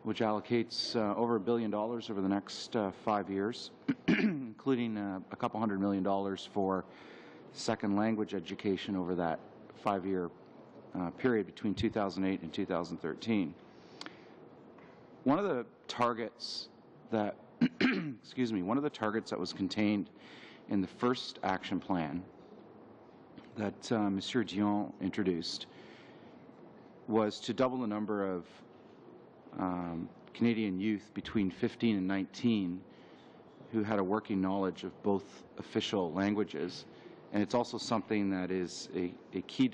which allocates over $1 billion over the next 5 years, including a couple $100 million for second language education over that 5-year period between 2008 and 2013. One of the targets that, one of the targets that was contained in the first action plan that Monsieur Dion introduced was to double the number of Canadian youth between 15 and 19 who had a working knowledge of both official languages. And it's also something that is a key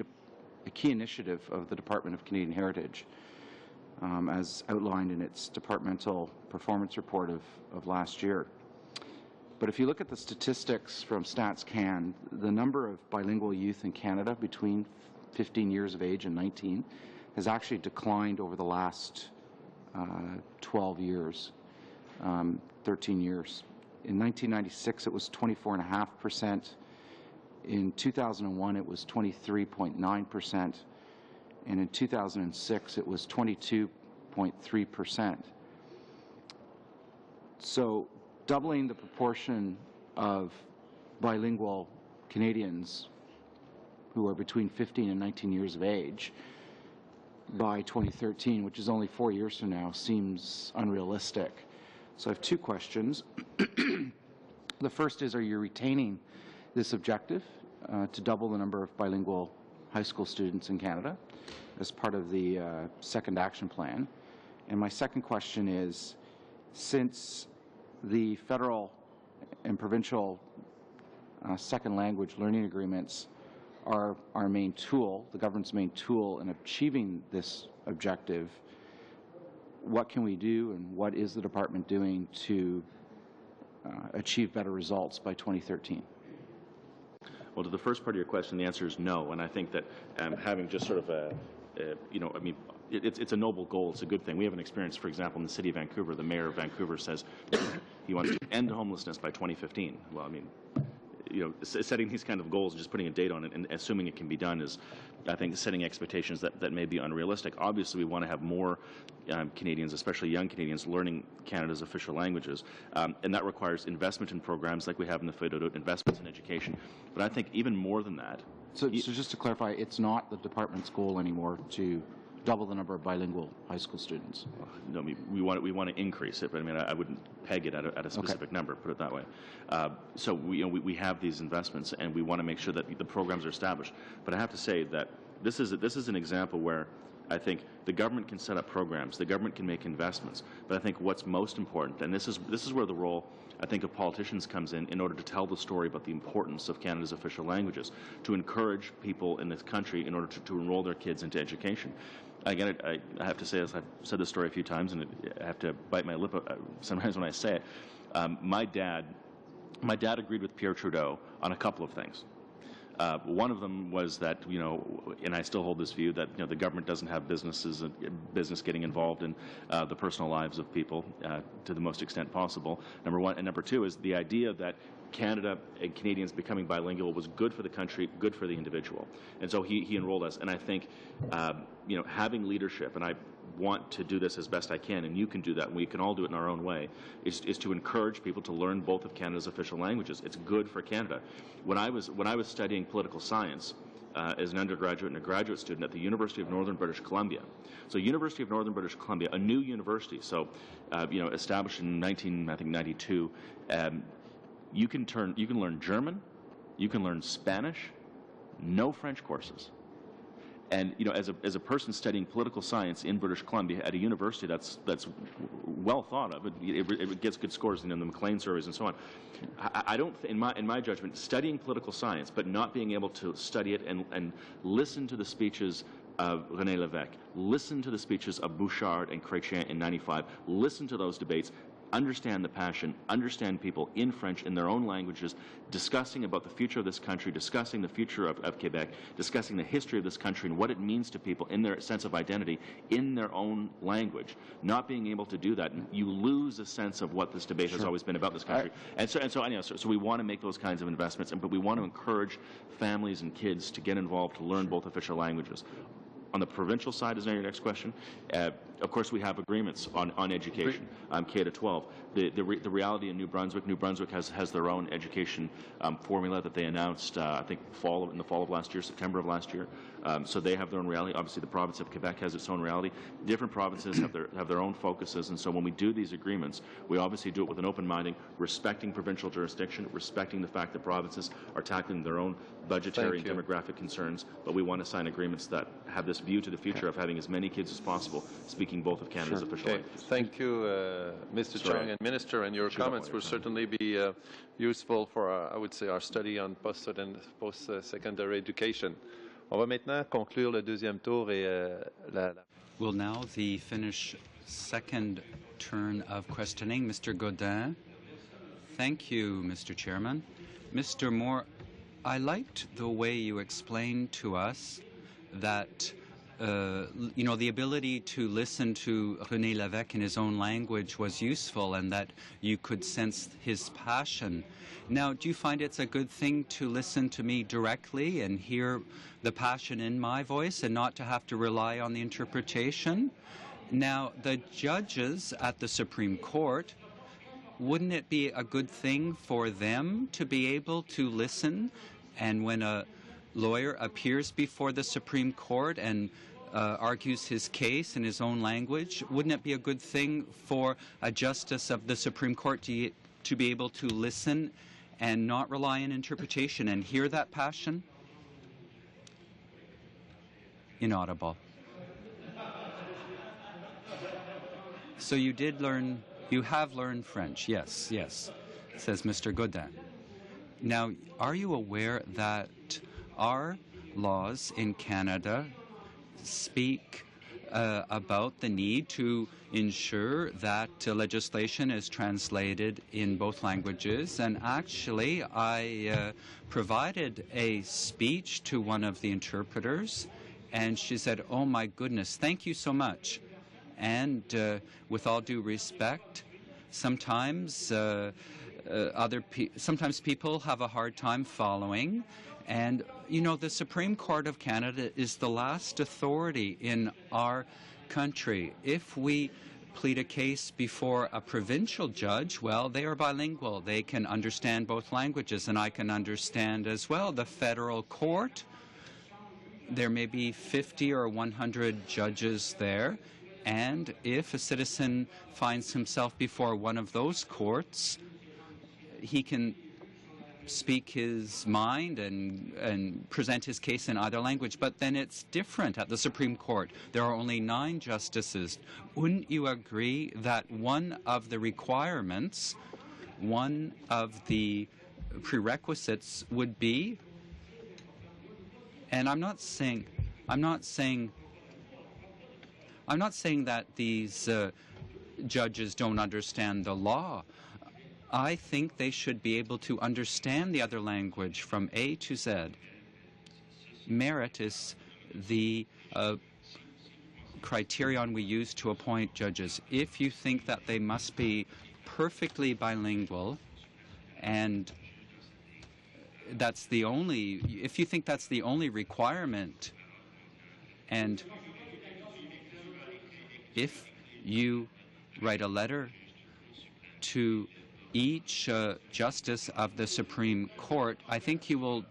initiative of the Department of Canadian Heritage, as outlined in its departmental performance report of last year. But if you look at the statistics from StatsCan, the number of bilingual youth in Canada between 15 years of age and 19 has actually declined over the last 12 years, 13 years. In 1996, it was 24.5%. In 2001, it was 23.9%. And in 2006, it was 22.3%. So doubling the proportion of bilingual Canadians who are between 15 and 19 years of age by 2013, which is only 4 years from now, seems unrealistic. So I have two questions. The first is, are you retaining this objective to double the number of bilingual high school students in Canada as part of the second action plan? And my second question is, since the federal and provincial second language learning agreements are our main tool, the government's main tool in achieving this objective, what can we do and what is the department doing to achieve better results by 2013? Well, to the first part of your question, the answer is no. And I think that having just sort of it's a noble goal. It's a good thing. We have an experience, for example, in the city of Vancouver. The mayor of Vancouver says he wants to end homelessness by 2015. Well, I mean, setting these kind of goals and just putting a date on it and assuming it can be done is, I think, setting expectations that may be unrealistic. Obviously, we want to have more Canadians, especially young Canadians, learning Canada's official languages, and that requires investment in programs like we have in the Feuille d'Oroute, investments in education. But I think even more than that. So just to clarify, it's not the department's goal anymore to double the number of bilingual high school students? No, we want to increase it, but I mean, I wouldn't peg it at a specific number, put it that way. So we have these investments, and we want to make sure that the programs are established. But I have to say that this is an example where I think the government can set up programs, the government can make investments, but I think what's most important, and this is where the role, I think, of politicians comes in order to tell the story about the importance of Canada's official languages, to encourage people in this country in order to enroll their kids into education. Again, I have to say, as I've said this story a few times, and I have to bite my lip sometimes when I say it, my dad agreed with Pierre Trudeau on a couple of things. One of them was that, and I still hold this view, that the government doesn't have business getting involved in the personal lives of people to the most extent possible, number one. And number two is the idea that Canada and Canadians becoming bilingual was good for the country, good for the individual. And so he enrolled us. And I think, having leadership, and I want to do this as best I can, and you can do that, and we can all do it in our own way, is to encourage people to learn both of Canada's official languages. It's good for Canada. When I was studying political science as an undergraduate and a graduate student at the University of Northern British Columbia. So University of Northern British Columbia, a new university, so established in 1992. You can learn German, you can learn Spanish, no French courses. And as a person studying political science in British Columbia at a university that's well thought of, it gets good scores in the Maclean surveys and so on. I don't, in my judgment, studying political science but not being able to study it and listen to the speeches of René Lévesque, listen to the speeches of Bouchard and Chrétien in '95, listen to those debates, understand the passion, understand people in French, in their own languages, discussing about the future of this country, discussing the future of Quebec, discussing the history of this country and what it means to people in their sense of identity in their own language. Not being able to do that, you lose a sense of what this debate has always been about this country. So we want to make those kinds of investments, but we want to encourage families and kids to get involved, to learn both official languages. On the provincial side, is now your next question. Of course, we have agreements on education, K to 12. The reality in New Brunswick has their own education formula that they announced, I think, in the fall of last year, September of last year. So they have their own reality. Obviously, the province of Quebec has its own reality. Different provinces have their own focuses, and so when we do these agreements, we obviously do it with an open mind, respecting provincial jurisdiction, respecting the fact that provinces are tackling their own budgetary and demographic concerns, but we want to sign agreements that have this view to the future of having as many kids as possible speaking both of Canada's official languages. Thank you, Mr. Chung and Minister, and your comments will certainly be useful for, I would say, our study on post-secondary education. On va maintenant conclure le deuxième tour et Will now finish second turn of questioning. Mr. Godin. Thank you, Mr. Chairman. Mr. Moore, I liked the way you explained to us that the ability to listen to René Lévesque in his own language was useful and that you could sense his passion. Now, do you find it's a good thing to listen to me directly and hear the passion in my voice and not to have to rely on the interpretation? Now, the judges at the Supreme Court, wouldn't it be a good thing for them to be able to listen? And when a lawyer appears before the Supreme Court and argues his case in his own language, wouldn't it be a good thing for a justice of the Supreme Court to be able to listen and not rely on interpretation and hear that passion? Inaudible. So you have learned French. Yes, yes, says Mr. Godin. Now, are you aware that our laws in Canada speak about the need to ensure that legislation is translated in both languages? And actually, I provided a speech to one of the interpreters, and she said, "Oh my goodness, thank you so much." And with all due respect, sometimes sometimes people have a hard time following. And, the Supreme Court of Canada is the last authority in our country. If we plead a case before a provincial judge, well, they are bilingual. They can understand both languages, and I can understand as well. The federal court, there may be 50 or 100 judges there. And if a citizen finds himself before one of those courts, he can speak his mind and present his case in either language. But then it's different at the Supreme Court. There are only 9 justices. Wouldn't you agree that one of the requirements, one of the prerequisites would be, and I'm not saying that these judges don't understand the law. I think they should be able to understand the other language from A to Z. Merit is the criterion we use to appoint judges. If you think that they must be perfectly bilingual, and if you think that's the only requirement, and if you write a letter to each justice of the Supreme Court, I think you will.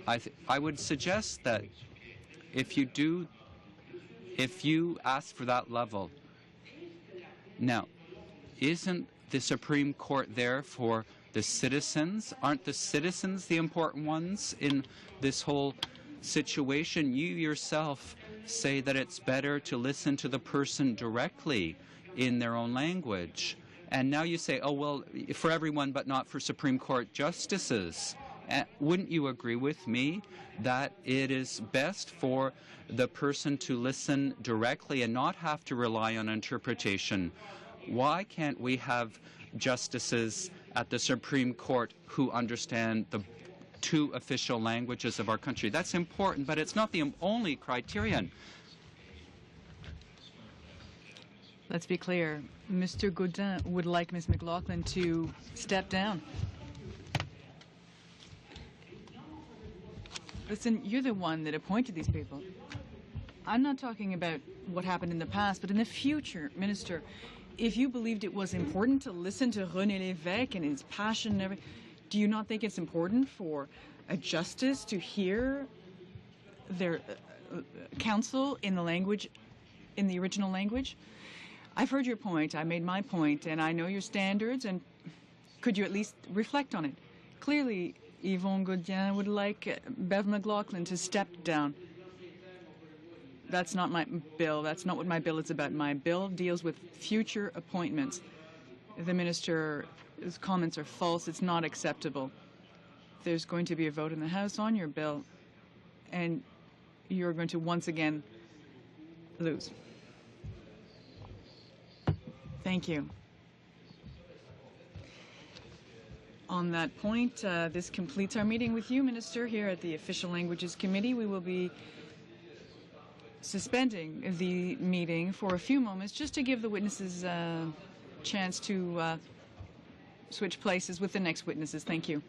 I would suggest that if you ask for that level. Now, isn't the Supreme Court there for the citizens? Aren't the citizens the important ones in this whole situation? You yourself say that it's better to listen to the person directly in their own language. And now you say, oh, well, for everyone but not for Supreme Court justices. Wouldn't you agree with me that it is best for the person to listen directly and not have to rely on interpretation? Why can't we have justices at the Supreme Court who understand the 2 official languages of our country? That's important, but it's not the only criterion. Let's be clear. Mr. Godin would like Ms. McLaughlin to step down. Listen, you're the one that appointed these people. I'm not talking about what happened in the past, but in the future, Minister, if you believed it was important to listen to René Lévesque and his passion and everything, do you not think it's important for a justice to hear their counsel in the language, in the original language? I've heard your point. I made my point, and I know your standards, and could you at least reflect on it? Clearly, Yvonne Godin would like Bev McLaughlin to step down. That's not my bill. That's not what my bill is about. My bill deals with future appointments. The minister's comments are false. It's not acceptable. There's going to be a vote in the House on your bill, and you're going to once again lose. Thank you. On that point, this completes our meeting with you, Minister, here at the Official Languages Committee. We will be suspending the meeting for a few moments just to give the witnesses a chance to switch places with the next witnesses. Thank you.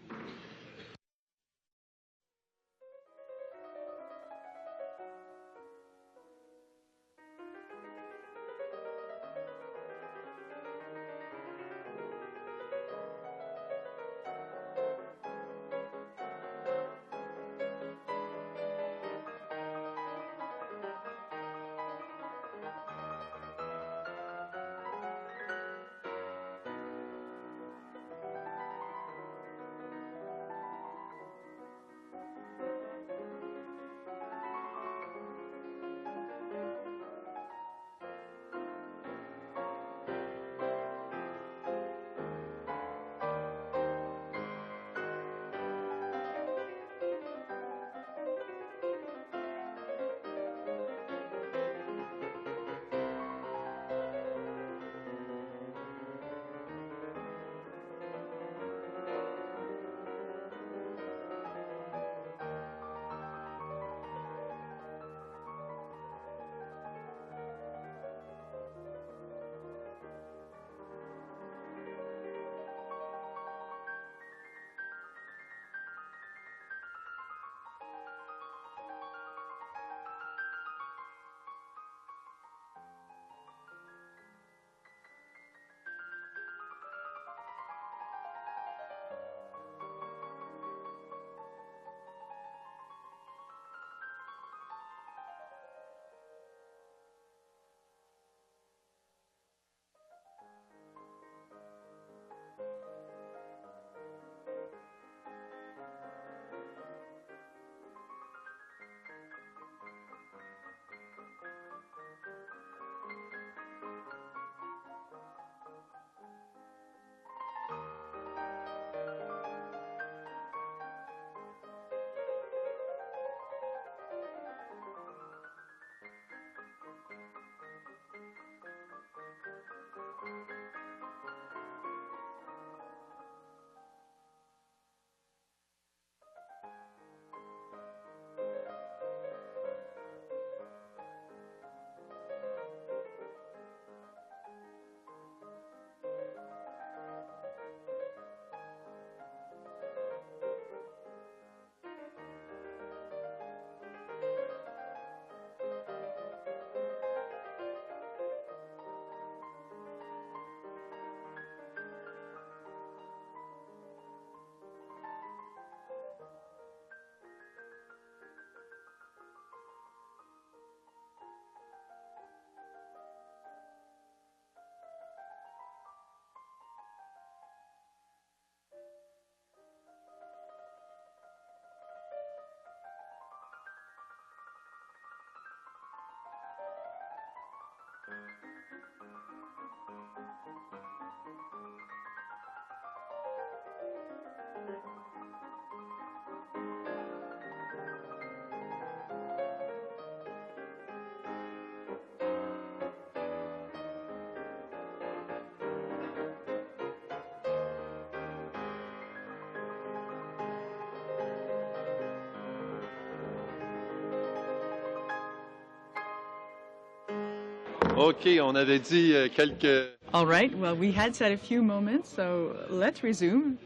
OK, on avait dit quelques... All right, well, we had said a few moments, so let's resume.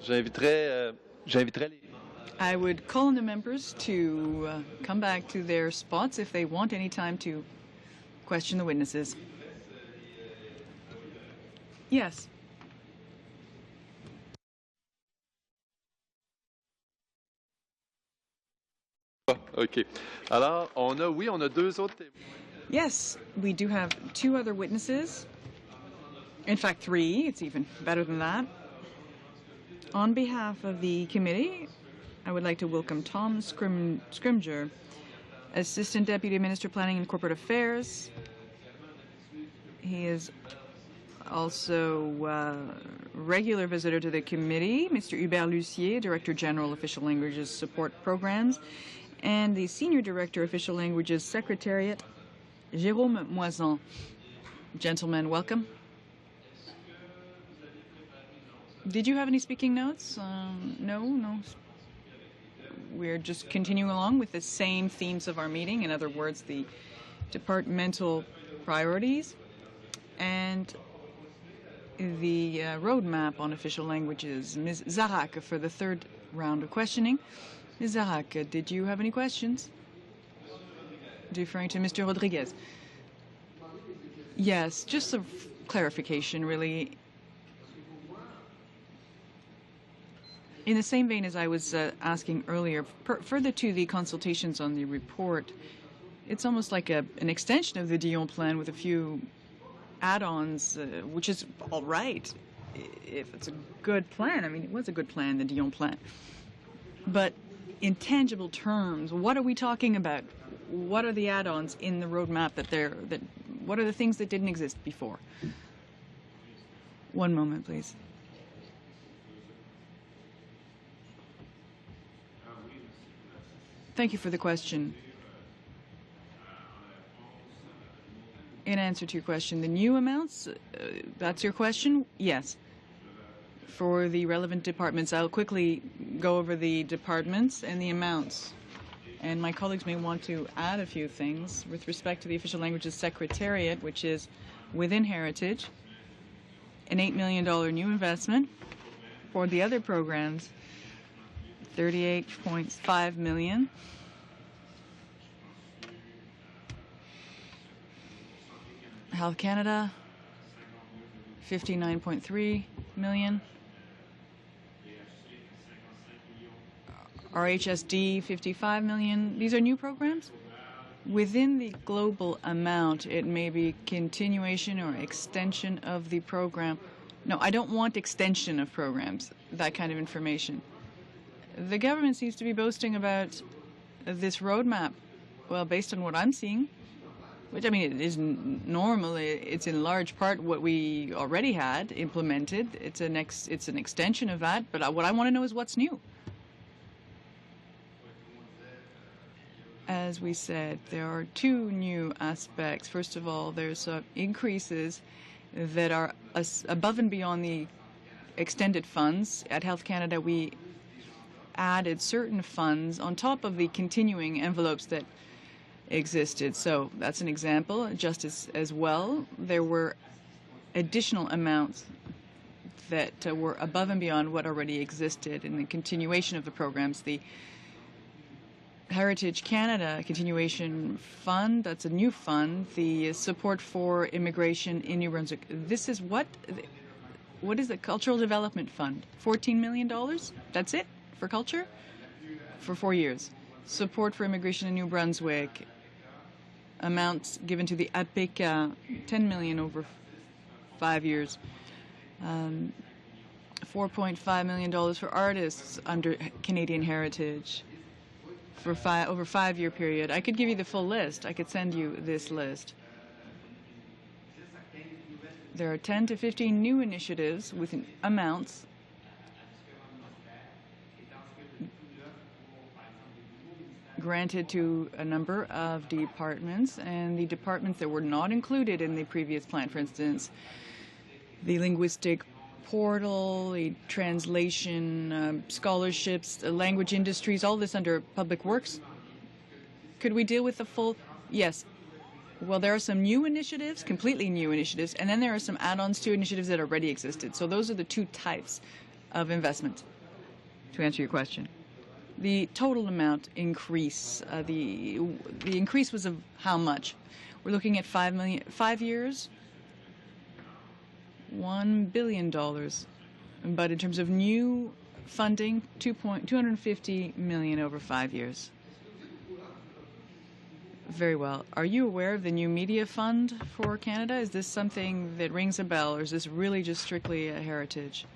J'inviterais les... I would call on the members to come back to their spots if they want any time to question the witnesses. Yes. OK. Alors, on a deux autres témoins. Yes, we do have two other witnesses. In fact, three. It's even better than that. On behalf of the committee, I would like to welcome Tom Scrimger, Assistant Deputy Minister Planning and Corporate Affairs. He is also a regular visitor to the committee, Mr. Hubert Lucier, Director General Official Languages Support Programs, and the Senior Director Official Languages Secretariat, Jérôme Moison. Gentlemen, welcome. Did you have any speaking notes? No. We're just continuing along with the same themes of our meeting. In other words, the departmental priorities and the roadmap on official languages. Ms. Zarak for the third round of questioning. Ms. Zarak, did you have any questions? Deferring to Mr. Rodriguez. Yes, just a clarification, really. In the same vein as I was asking earlier, further to the consultations on the report, it's almost like an extension of the Dion plan with a few add-ons, which is all right if it's a good plan. I mean, it was a good plan, the Dion plan. But in tangible terms, what are we talking about? What are the add-ons in the roadmap what are the things that didn't exist before? One moment, please. Thank you for the question. In answer to your question, the new amounts, that's your question? Yes. For the relevant departments, I'll quickly go over the departments and the amounts. And my colleagues may want to add a few things with respect to the Official Languages Secretariat, which is within Heritage, an $8 million new investment. For the other programs, $38.5 million. Health Canada, $59.3 million. RHSD, $55 million. These are new programs. Within the global amount, it may be continuation or extension of the program. No, I don't want extension of programs, that kind of information. The government seems to be boasting about this roadmap. Well, based on what I'm seeing, which, I mean, it is normal. It's in large part what we already had implemented. It's an extension of that. But what I want to know is what's new. As we said, there are two new aspects. First of all, there's increases that are above and beyond the extended funds. At Health Canada, we added certain funds on top of the continuing envelopes that existed. So that's an example. Just as well, there were additional amounts that were above and beyond what already existed in the continuation of the programs. The Heritage Canada Continuation Fund, that's a new fund. The support for immigration in New Brunswick. This is what is the Cultural Development Fund? $14 million? That's it for culture? For 4 years. Support for immigration in New Brunswick. Amounts given to the APICA, $10 million over 5 years. $4.5 million for artists under Canadian Heritage for over 5 year period. I could give you the full list. I could send you this list. There are 10 to 15 new initiatives with amounts granted to a number of departments, and the departments that were not included in the previous plan, for instance, the linguistic portal, the translation, scholarships, language industries, all this under Public Works. Could we deal with the full? Yes. Well, there are some new initiatives, completely new initiatives, and then there are some add-ons to initiatives that already existed. So those are the two types of investment, to answer your question. The total amount increase, the increase was of how much? We're looking at 5 million, 5 years, $1 billion. But in terms of new funding, 250 million over 5 years. Very well. Are you aware of the new media fund for Canada? Is this something that rings a bell, or is this really just strictly a heritage?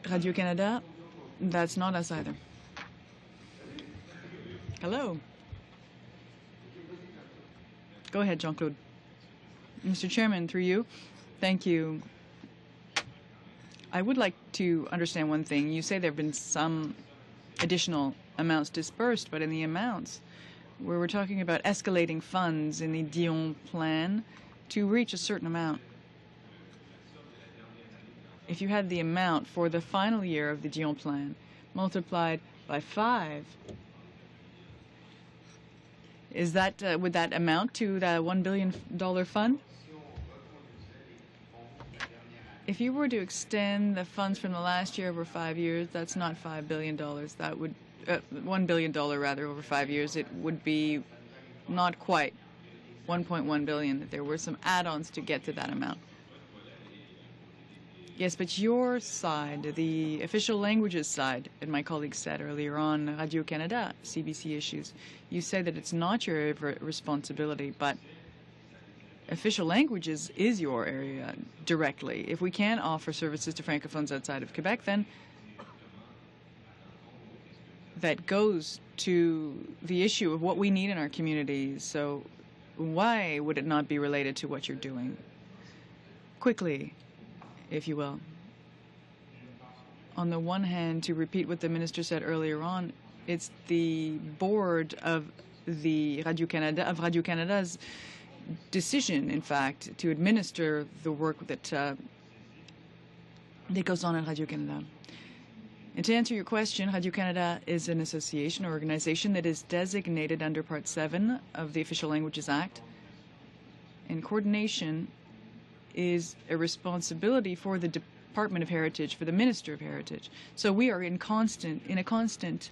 Radio-Canada, that's not us either. Hello. Go ahead, Jean-Claude. Mr. Chairman, through you, thank you. I would like to understand one thing. You say there have been some additional amounts dispersed, but in the amounts, where we're talking about escalating funds in the Dion plan to reach a certain amount. If you had the amount for the final year of the Dion plan multiplied by 5, is that would that amount to the $1 billion fund? If you were to extend the funds from the last year over 5 years, that's not $5 billion. That would $1 billion rather over 5 years. It would be not quite 1.1 billion. There were some add-ons to get to that amount. Yes, but your side, the official languages side, and my colleague said earlier on Radio-Canada, CBC issues, you say that it's not your responsibility, but official languages is your area directly. If we can't offer services to francophones outside of Quebec, then that goes to the issue of what we need in our communities. So why would it not be related to what you're doing? Quickly, if you will. On the one hand, to repeat what the minister said earlier on, it's the board of the Radio-Canada's decision, in fact, to administer the work that goes on at Radio-Canada. And to answer your question, Radio-Canada is an association or organization that is designated under Part 7 of the Official Languages Act. And coordination is a responsibility for the Department of Heritage, for the Minister of Heritage. So we are in a constant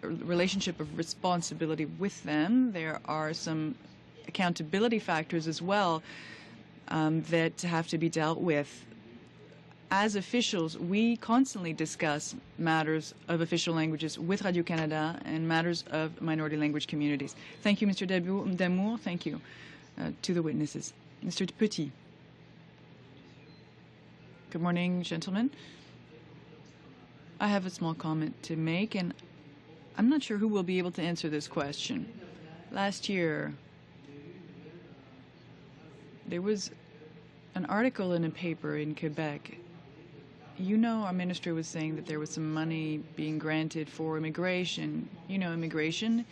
relationship of responsibility with them. There are some accountability factors as well that have to be dealt with. As officials, we constantly discuss matters of official languages with Radio-Canada and matters of minority language communities. Thank you, Mr. Damour. Thank you to the witnesses. Mr. Petit. Good morning, gentlemen. I have a small comment to make, and I'm not sure who will be able to answer this question. Last year, there was an article in a paper in Quebec. You know, our minister was saying that there was some money being granted for immigration. You know, immigration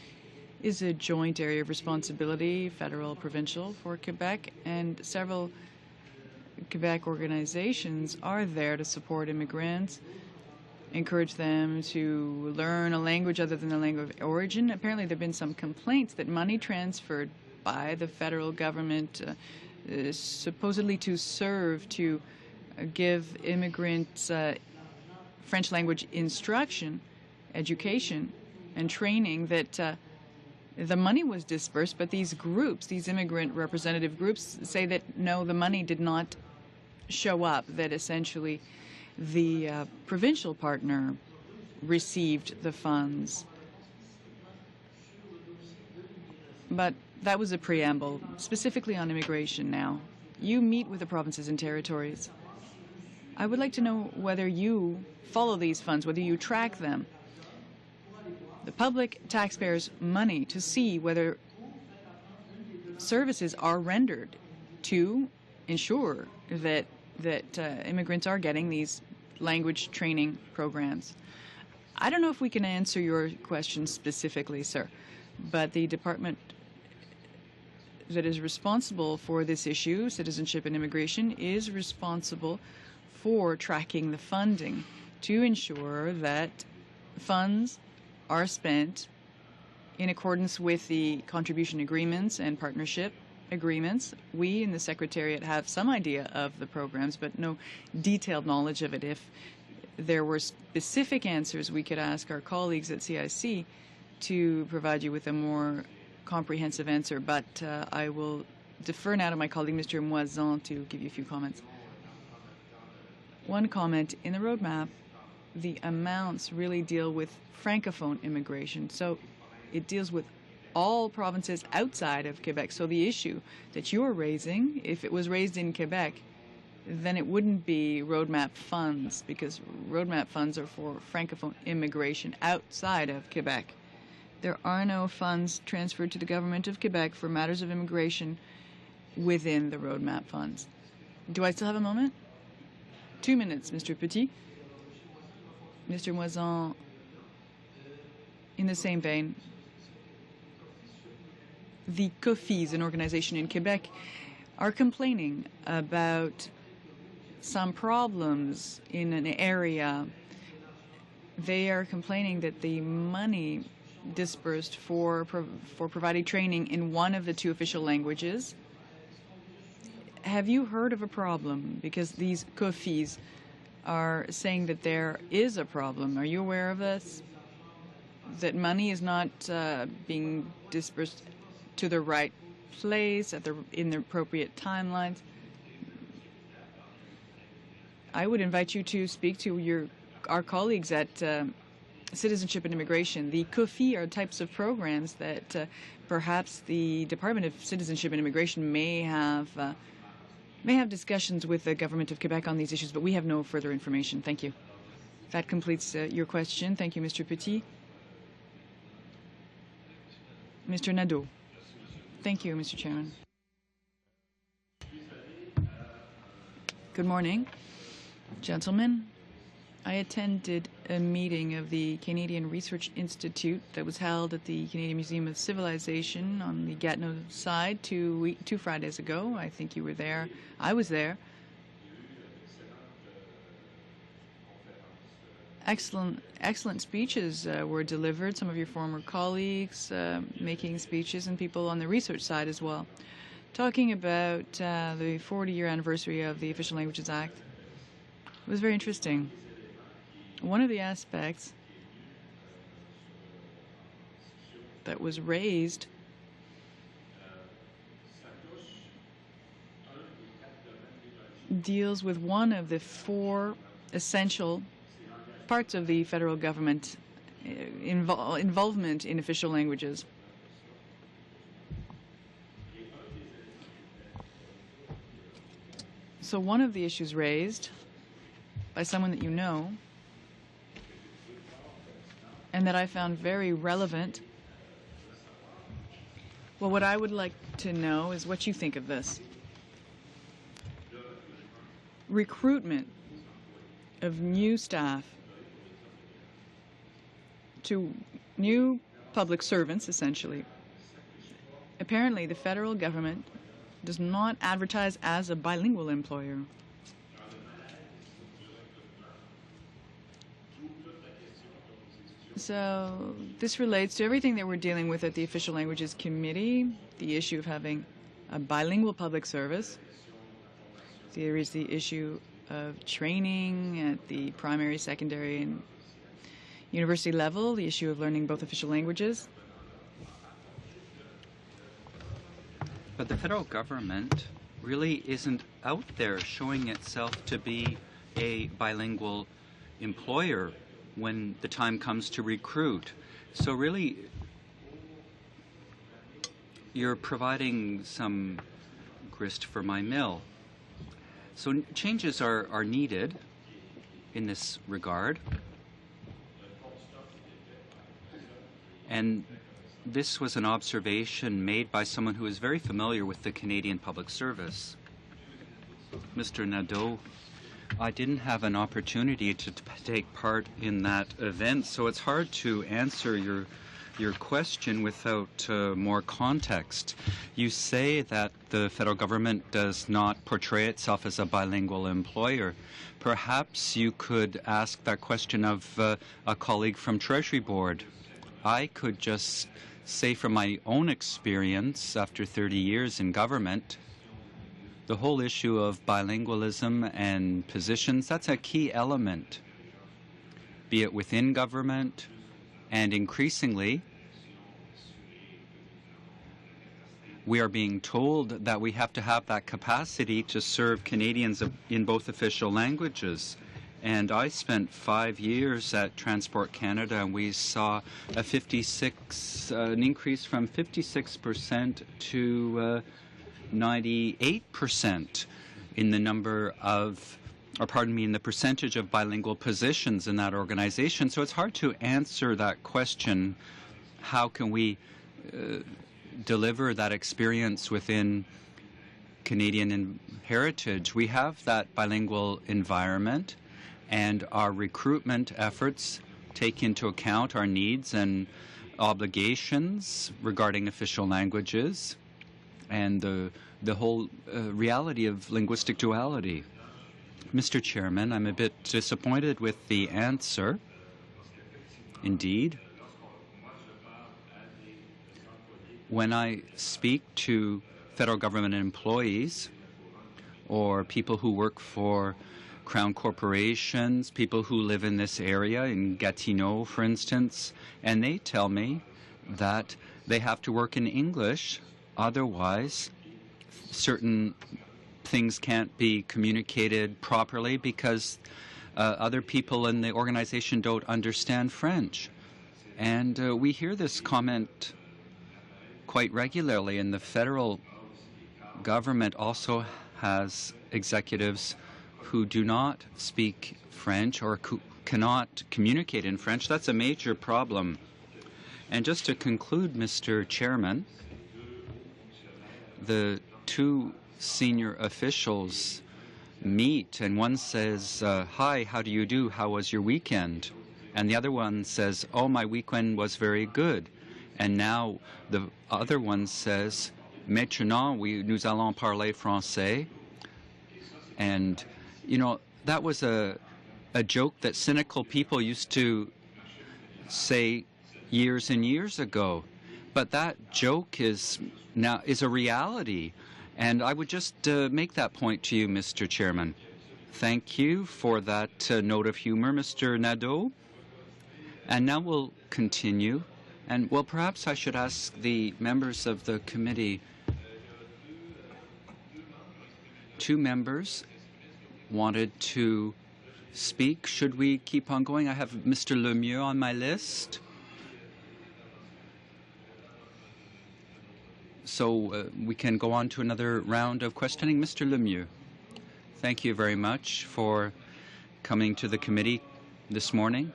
is a joint area of responsibility, federal, provincial, for Quebec, and several Quebec organizations are there to support immigrants, encourage them to learn a language other than the language of origin. Apparently there have been some complaints that money transferred by the federal government supposedly to serve to give immigrants French language instruction, education, and training, that the money was dispersed, but these groups, these immigrant representative groups, say that no, the money did not show up, that essentially the provincial partner received the funds. But that was a preamble, specifically on immigration now. You meet with the provinces and territories. I would like to know whether you follow these funds, whether you track them, the public taxpayers' money, to see whether services are rendered to ensure that immigrants are getting these language training programs. I don't know if we can answer your question specifically, sir, but the department that is responsible for this issue, citizenship and immigration, is responsible for tracking the funding to ensure that funds are spent in accordance with the contribution agreements and partnership agreements. We in the Secretariat have some idea of the programs, but no detailed knowledge of it. If there were specific answers, we could ask our colleagues at CIC to provide you with a more comprehensive answer, but I will defer now to my colleague, Mr. Moisan, to give you a few comments. One comment, in the roadmap, the amounts really deal with Francophone immigration, so it deals with all provinces outside of Quebec. So the issue that you're raising, if it was raised in Quebec, then it wouldn't be roadmap funds, because roadmap funds are for Francophone immigration outside of Quebec. There are no funds transferred to the government of Quebec for matters of immigration within the roadmap funds. Do I still have a moment? 2 minutes, Mr. Petit. Mr. Moisan, In the same vein, the COFIs, an organization in Quebec, are complaining about some problems in an area. They are complaining that the money dispersed for providing training in one of the two official languages. Have you heard of a problem? Because these COFIs are saying that there is a problem. Are you aware of this? That money is not being dispersed to the right place in the appropriate timelines? I would invite you to speak to our colleagues at Citizenship and Immigration. The COFI are types of programs that perhaps the Department of Citizenship and Immigration may have discussions with the Government of Quebec on these issues, but we have no further information. Thank you. That completes your question. Thank you, Mr. Petit. Mr. Nadeau. Thank you, Mr. Chairman. Good morning, gentlemen. I attended a meeting of the Canadian Research Institute that was held at the Canadian Museum of Civilization on the Gatineau side two Fridays ago. I think you were there. I was there. Excellent speeches were delivered. Some of your former colleagues making speeches, and people on the research side as well, talking about the 40-year anniversary of the Official Languages Act. It was very interesting. One of the aspects that was raised deals with one of the four essential parts of the federal government involvement in official languages. So one of the issues raised by someone that you know and that I found very relevant, well, what I would like to know is what you think of this. Recruitment of new staff to new public servants, essentially. Apparently, the federal government does not advertise as a bilingual employer. So this relates to everything that we're dealing with at the Official Languages Committee, the issue of having a bilingual public service. There is the issue of training at the primary, secondary, and university level, the issue of learning both official languages. But the federal government really isn't out there showing itself to be a bilingual employer when the time comes to recruit. So really, you're providing some grist for my mill. So changes are needed in this regard. And this was an observation made by someone who is very familiar with the Canadian Public Service. Mr. Nadeau, I didn't have an opportunity to take part in that event, so it's hard to answer your question without more context. You say that the federal government does not portray itself as a bilingual employer. Perhaps you could ask that question of a colleague from Treasury Board. I could just say from my own experience after 30 years in government, the whole issue of bilingualism and positions, that's a key element, be it within government and increasingly we are being told that we have to have that capacity to serve Canadians in both official languages. And I spent 5 years at Transport Canada, and we saw an increase from 56% to 98% in the number of, in the percentage of bilingual positions in that organization. So it's hard to answer that question. How can we deliver that experience within Canadian heritage? We have that bilingual environment, and our recruitment efforts take into account our needs and obligations regarding official languages and the whole reality of linguistic duality. Mr. Chairman, I'm a bit disappointed with the answer. Indeed. When I speak to federal government employees or people who work for Crown corporations, people who live in this area, in Gatineau, for instance, and they tell me that they have to work in English, otherwise certain things can't be communicated properly because other people in the organization don't understand French. And we hear this comment quite regularly, and the federal government also has executives who do not speak French or cannot communicate in French. That's a major problem. And just to conclude, Mr. Chairman, the two senior officials meet, and one says, hi, how do you do? How was your weekend? And the other one says, oh, my weekend was very good. And now the other one says, maintenant, nous allons parler français. And, you know, that was a joke that cynical people used to say years and years ago. But that joke is a reality. And I would just make that point to you, Mr. Chairman. Thank you for that note of humor, Mr. Nadeau. And now we'll continue. And, well, perhaps I should ask the members of the committee. Two members wanted to speak. Should we keep on going? I have Mr. Lemieux on my list. So we can go on to another round of questioning. Mr. Lemieux, thank you very much for coming to the committee this morning.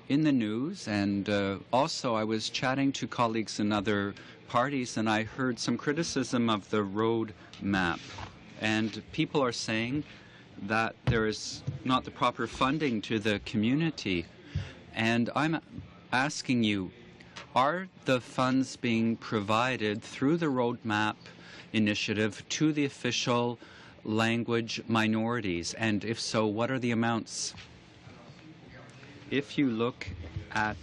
In the news, and also I was chatting to colleagues in other parties, and I heard some criticism of the road map. And people are saying that there is not the proper funding to the community. And I'm asking you, are the funds being provided through the roadmap initiative to the official language minorities? And if so, what are the amounts? If you look at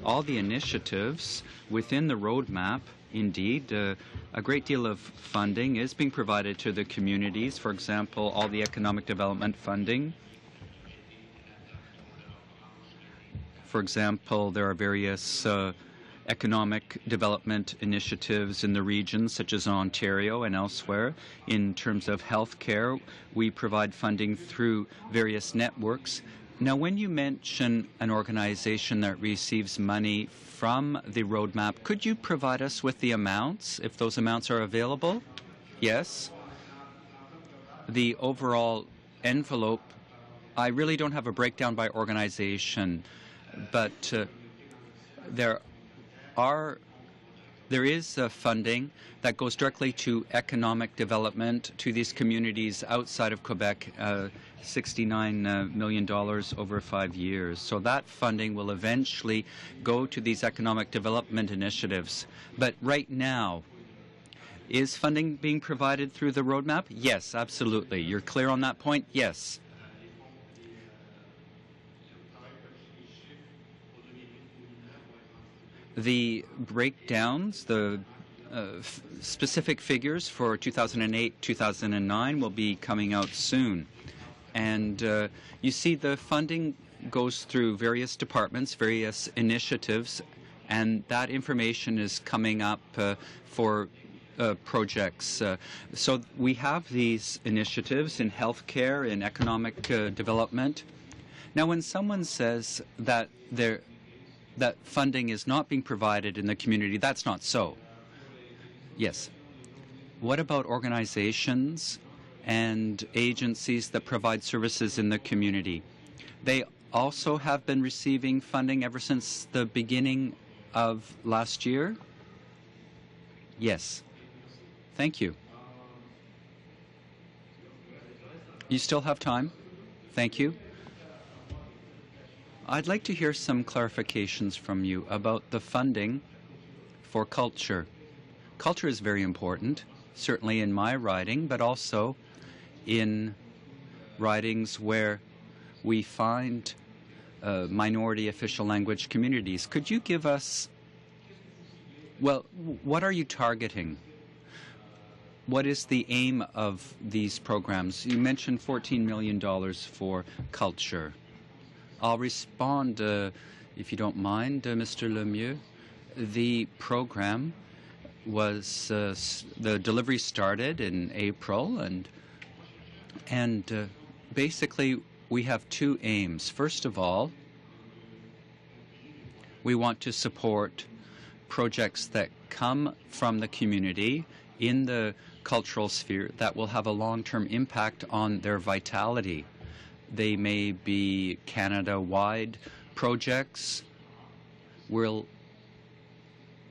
all the initiatives within the roadmap, indeed, a great deal of funding is being provided to the communities. For example, all the economic development funding. For example, there are various economic development initiatives in the region, such as Ontario and elsewhere. In terms of health care, we provide funding through various networks. Now, when you mention an organization that receives money from the roadmap, could you provide us with the amounts, if those amounts are available? Yes. The overall envelope, I really don't have a breakdown by organization, but there is funding that goes directly to economic development to these communities outside of Quebec, $69 million over 5 years. So that funding will eventually go to these economic development initiatives. But right now, is funding being provided through the roadmap? Yes, absolutely. You're clear on that point? Yes. The breakdowns, the specific figures for 2008-2009 will be coming out soon. And you see the funding goes through various departments, various initiatives, and that information is coming up for projects. So we have these initiatives in healthcare, in economic development. Now, when someone says that that funding is not being provided in the community, that's not so. Yes. What about organizations and agencies that provide services in the community? They also have been receiving funding ever since the beginning of last year? Yes. Thank you. You still have time? Thank you. I'd like to hear some clarifications from you about the funding for culture. Culture is very important, certainly in my riding, but also in ridings where we find minority official language communities. Could you give us, well, what are you targeting? What is the aim of these programs? You mentioned $14 million for culture. I'll respond, if you don't mind, Mr. Lemieux. The program was, the delivery started in April, and basically we have two aims. First of all, we want to support projects that come from the community in the cultural sphere that will have a long-term impact on their vitality. They may be Canada-wide projects. We'd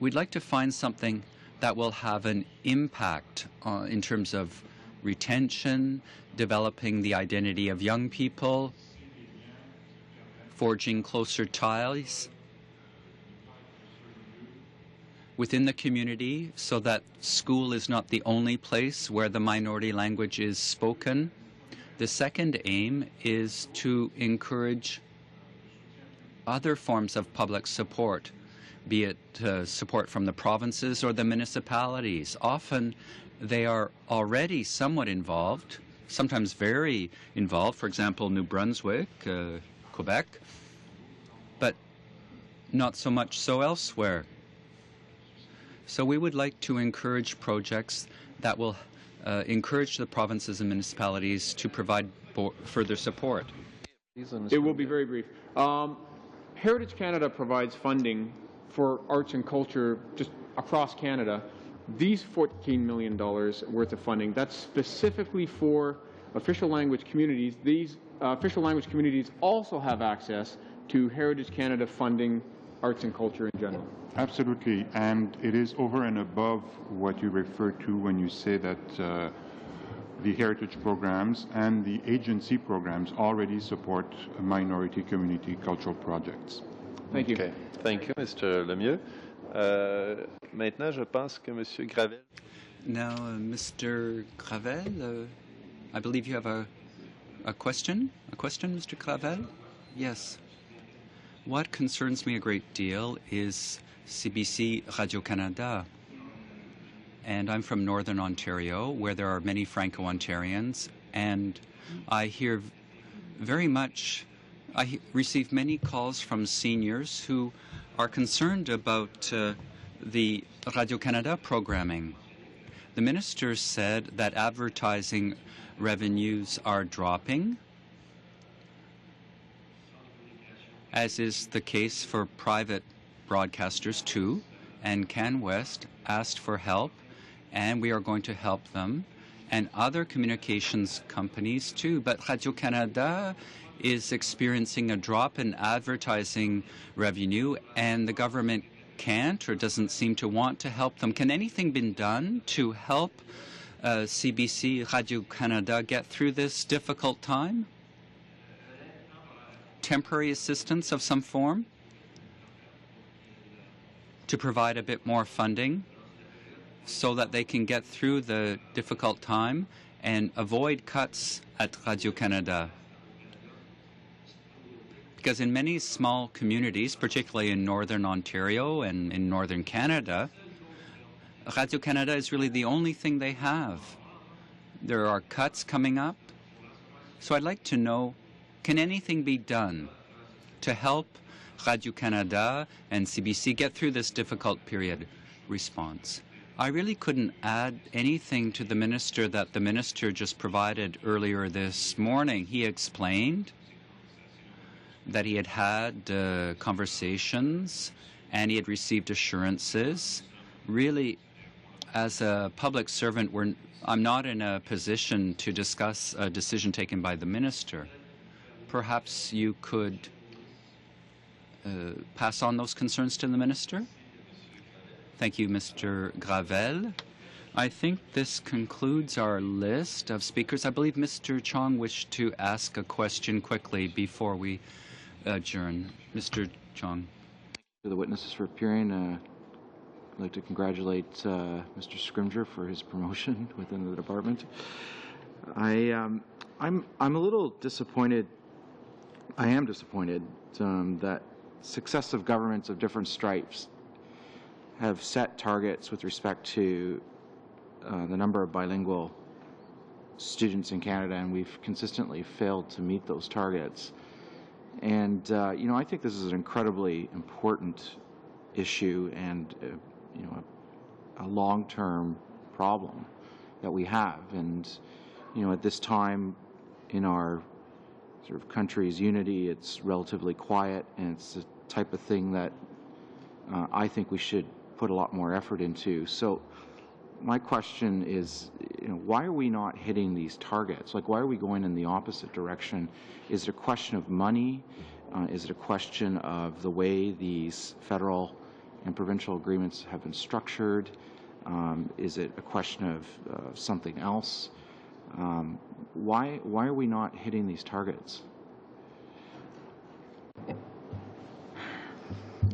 like to find something that will have an impact in terms of retention, developing the identity of young people, forging closer ties within the community so that school is not the only place where the minority language is spoken. The second aim is to encourage other forms of public support, be it support from the provinces or the municipalities. Often they are already somewhat involved, sometimes very involved, for example, New Brunswick, Quebec, but not so much so elsewhere. So we would like to encourage projects that will encourage the provinces and municipalities to provide further support. It will be very brief. Heritage Canada provides funding for arts and culture just across Canada. These $14 million worth of funding, that's specifically for official language communities. These official language communities also have access to Heritage Canada funding arts and culture in general. Absolutely, and it is over and above what you refer to when you say that the heritage programs and the agency programs already support minority community cultural projects. Thank you. Okay. Thank you, Mr. Lemieux. Maintenant, je pense que Monsieur Gravel. Now, Mr. Gravel, I believe you have a question? A question, Mr. Gravel? Yes. What concerns me a great deal is CBC Radio-Canada. And I'm from Northern Ontario, where there are many Franco-Ontarians, and I hear very much, I receive many calls from seniors who are concerned about the Radio-Canada programming. The minister said that advertising revenues are dropping, as is the case for private broadcasters too, and CanWest asked for help, and we are going to help them, and other communications companies too. But Radio-Canada is experiencing a drop in advertising revenue, and the government can't or doesn't seem to want to help them. Can anything be done to help CBC Radio-Canada get through this difficult time? Temporary assistance of some form to provide a bit more funding so that they can get through the difficult time and avoid cuts at Radio-Canada. Because in many small communities, particularly in Northern Ontario and in Northern Canada, Radio-Canada is really the only thing they have. There are cuts coming up. So I'd like to know, can anything be done to help Radio-Canada and CBC get through this difficult period? Response. I really couldn't add anything to the minister that the minister just provided earlier this morning. He explained that he had had conversations and he had received assurances. Really, as a public servant, I'm not in a position to discuss a decision taken by the minister. Perhaps you could pass on those concerns to the minister? Thank you, Mr. Gravel. I think this concludes our list of speakers. I believe Mr. Chong wished to ask a question quickly before we adjourn. Mr. Chong. To the witnesses for appearing. I'd like to congratulate Mr. Scrimger for his promotion within the department. I'm a little disappointed. I am disappointed that successive governments of different stripes have set targets with respect to the number of bilingual students in Canada, and we've consistently failed to meet those targets. And I think this is an incredibly important issue and a long-term problem that we have. And at this time in our sort of country's unity, it's relatively quiet, and it's the type of thing that I think we should put a lot more effort into. So my question is, why are we not hitting these targets? Like, why are we going in the opposite direction? Is it a question of money? Is it a question of the way these federal and provincial agreements have been structured? Is it a question of something else? Why are we not hitting these targets?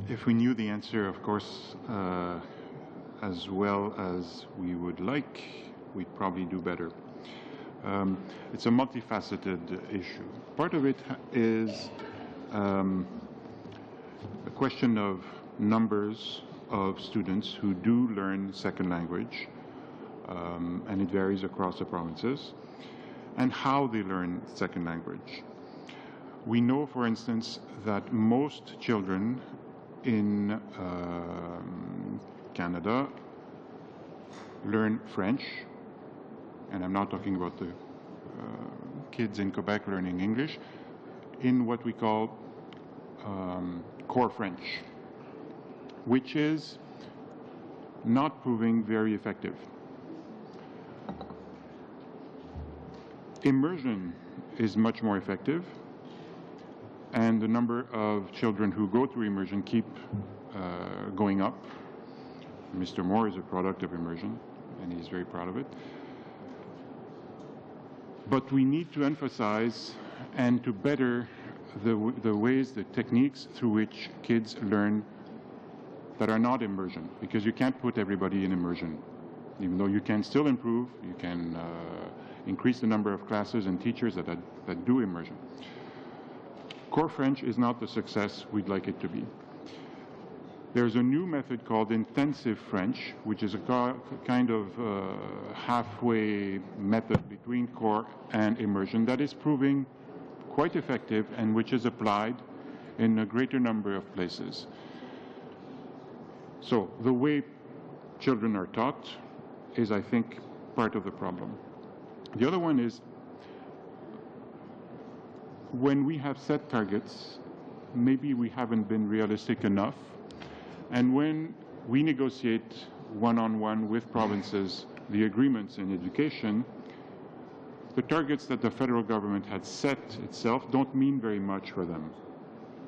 If we knew the answer, of course, as well as we would like, we'd probably do better. It's a multifaceted issue. Part of it is a question of numbers of students who do learn second language, and it varies across the provinces, and how they learn second language. We know, for instance, that most children in Canada learn French, and I'm not talking about the kids in Quebec learning English, in what we call core French, which is not proving very effective. Immersion is much more effective, and the number of children who go through immersion keep going up. Mr. Moore is a product of immersion, and he's very proud of it. But we need to emphasize and to better the ways, the techniques through which kids learn that are not immersion, because you can't put everybody in immersion. Even though you can still improve, you can increase the number of classes and teachers that do immersion. Core French is not the success we'd like it to be. There's a new method called intensive French, which is a kind of halfway method between core and immersion that is proving quite effective and which is applied in a greater number of places. So the way children are taught is, I think, part of the problem. The other one is when we have set targets, maybe we haven't been realistic enough. And when we negotiate one-on-one with provinces the agreements in education, the targets that the federal government had set itself don't mean very much for them.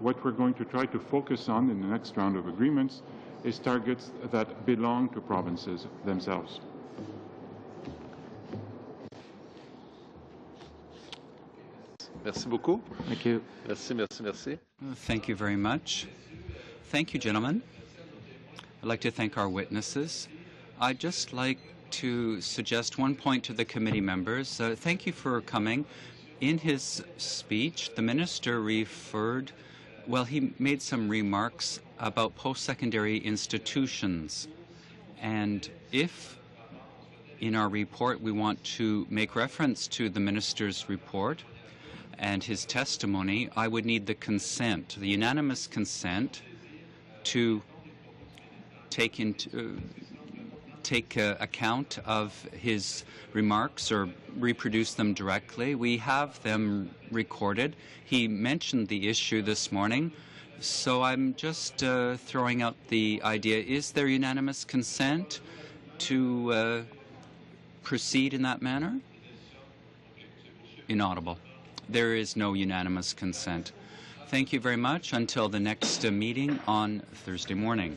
What we're going to try to focus on in the next round of agreements is targets that belong to provinces themselves. Merci beaucoup. Thank you. Merci, merci, merci. Thank you very much. Thank you, gentlemen. I'd like to thank our witnesses. I'd just like to suggest one point to the committee members. Thank you for coming. In his speech, the minister referred, well, he made some remarks about post-secondary institutions. And if in our report we want to make reference to the minister's report and his testimony, I would need the consent, the unanimous consent to take account of his remarks or reproduce them directly. We have them recorded. He mentioned the issue this morning, so I'm just throwing out the idea. Is there unanimous consent to proceed in that manner? Inaudible. There is no unanimous consent. Thank you very much. Until the next meeting on Thursday morning.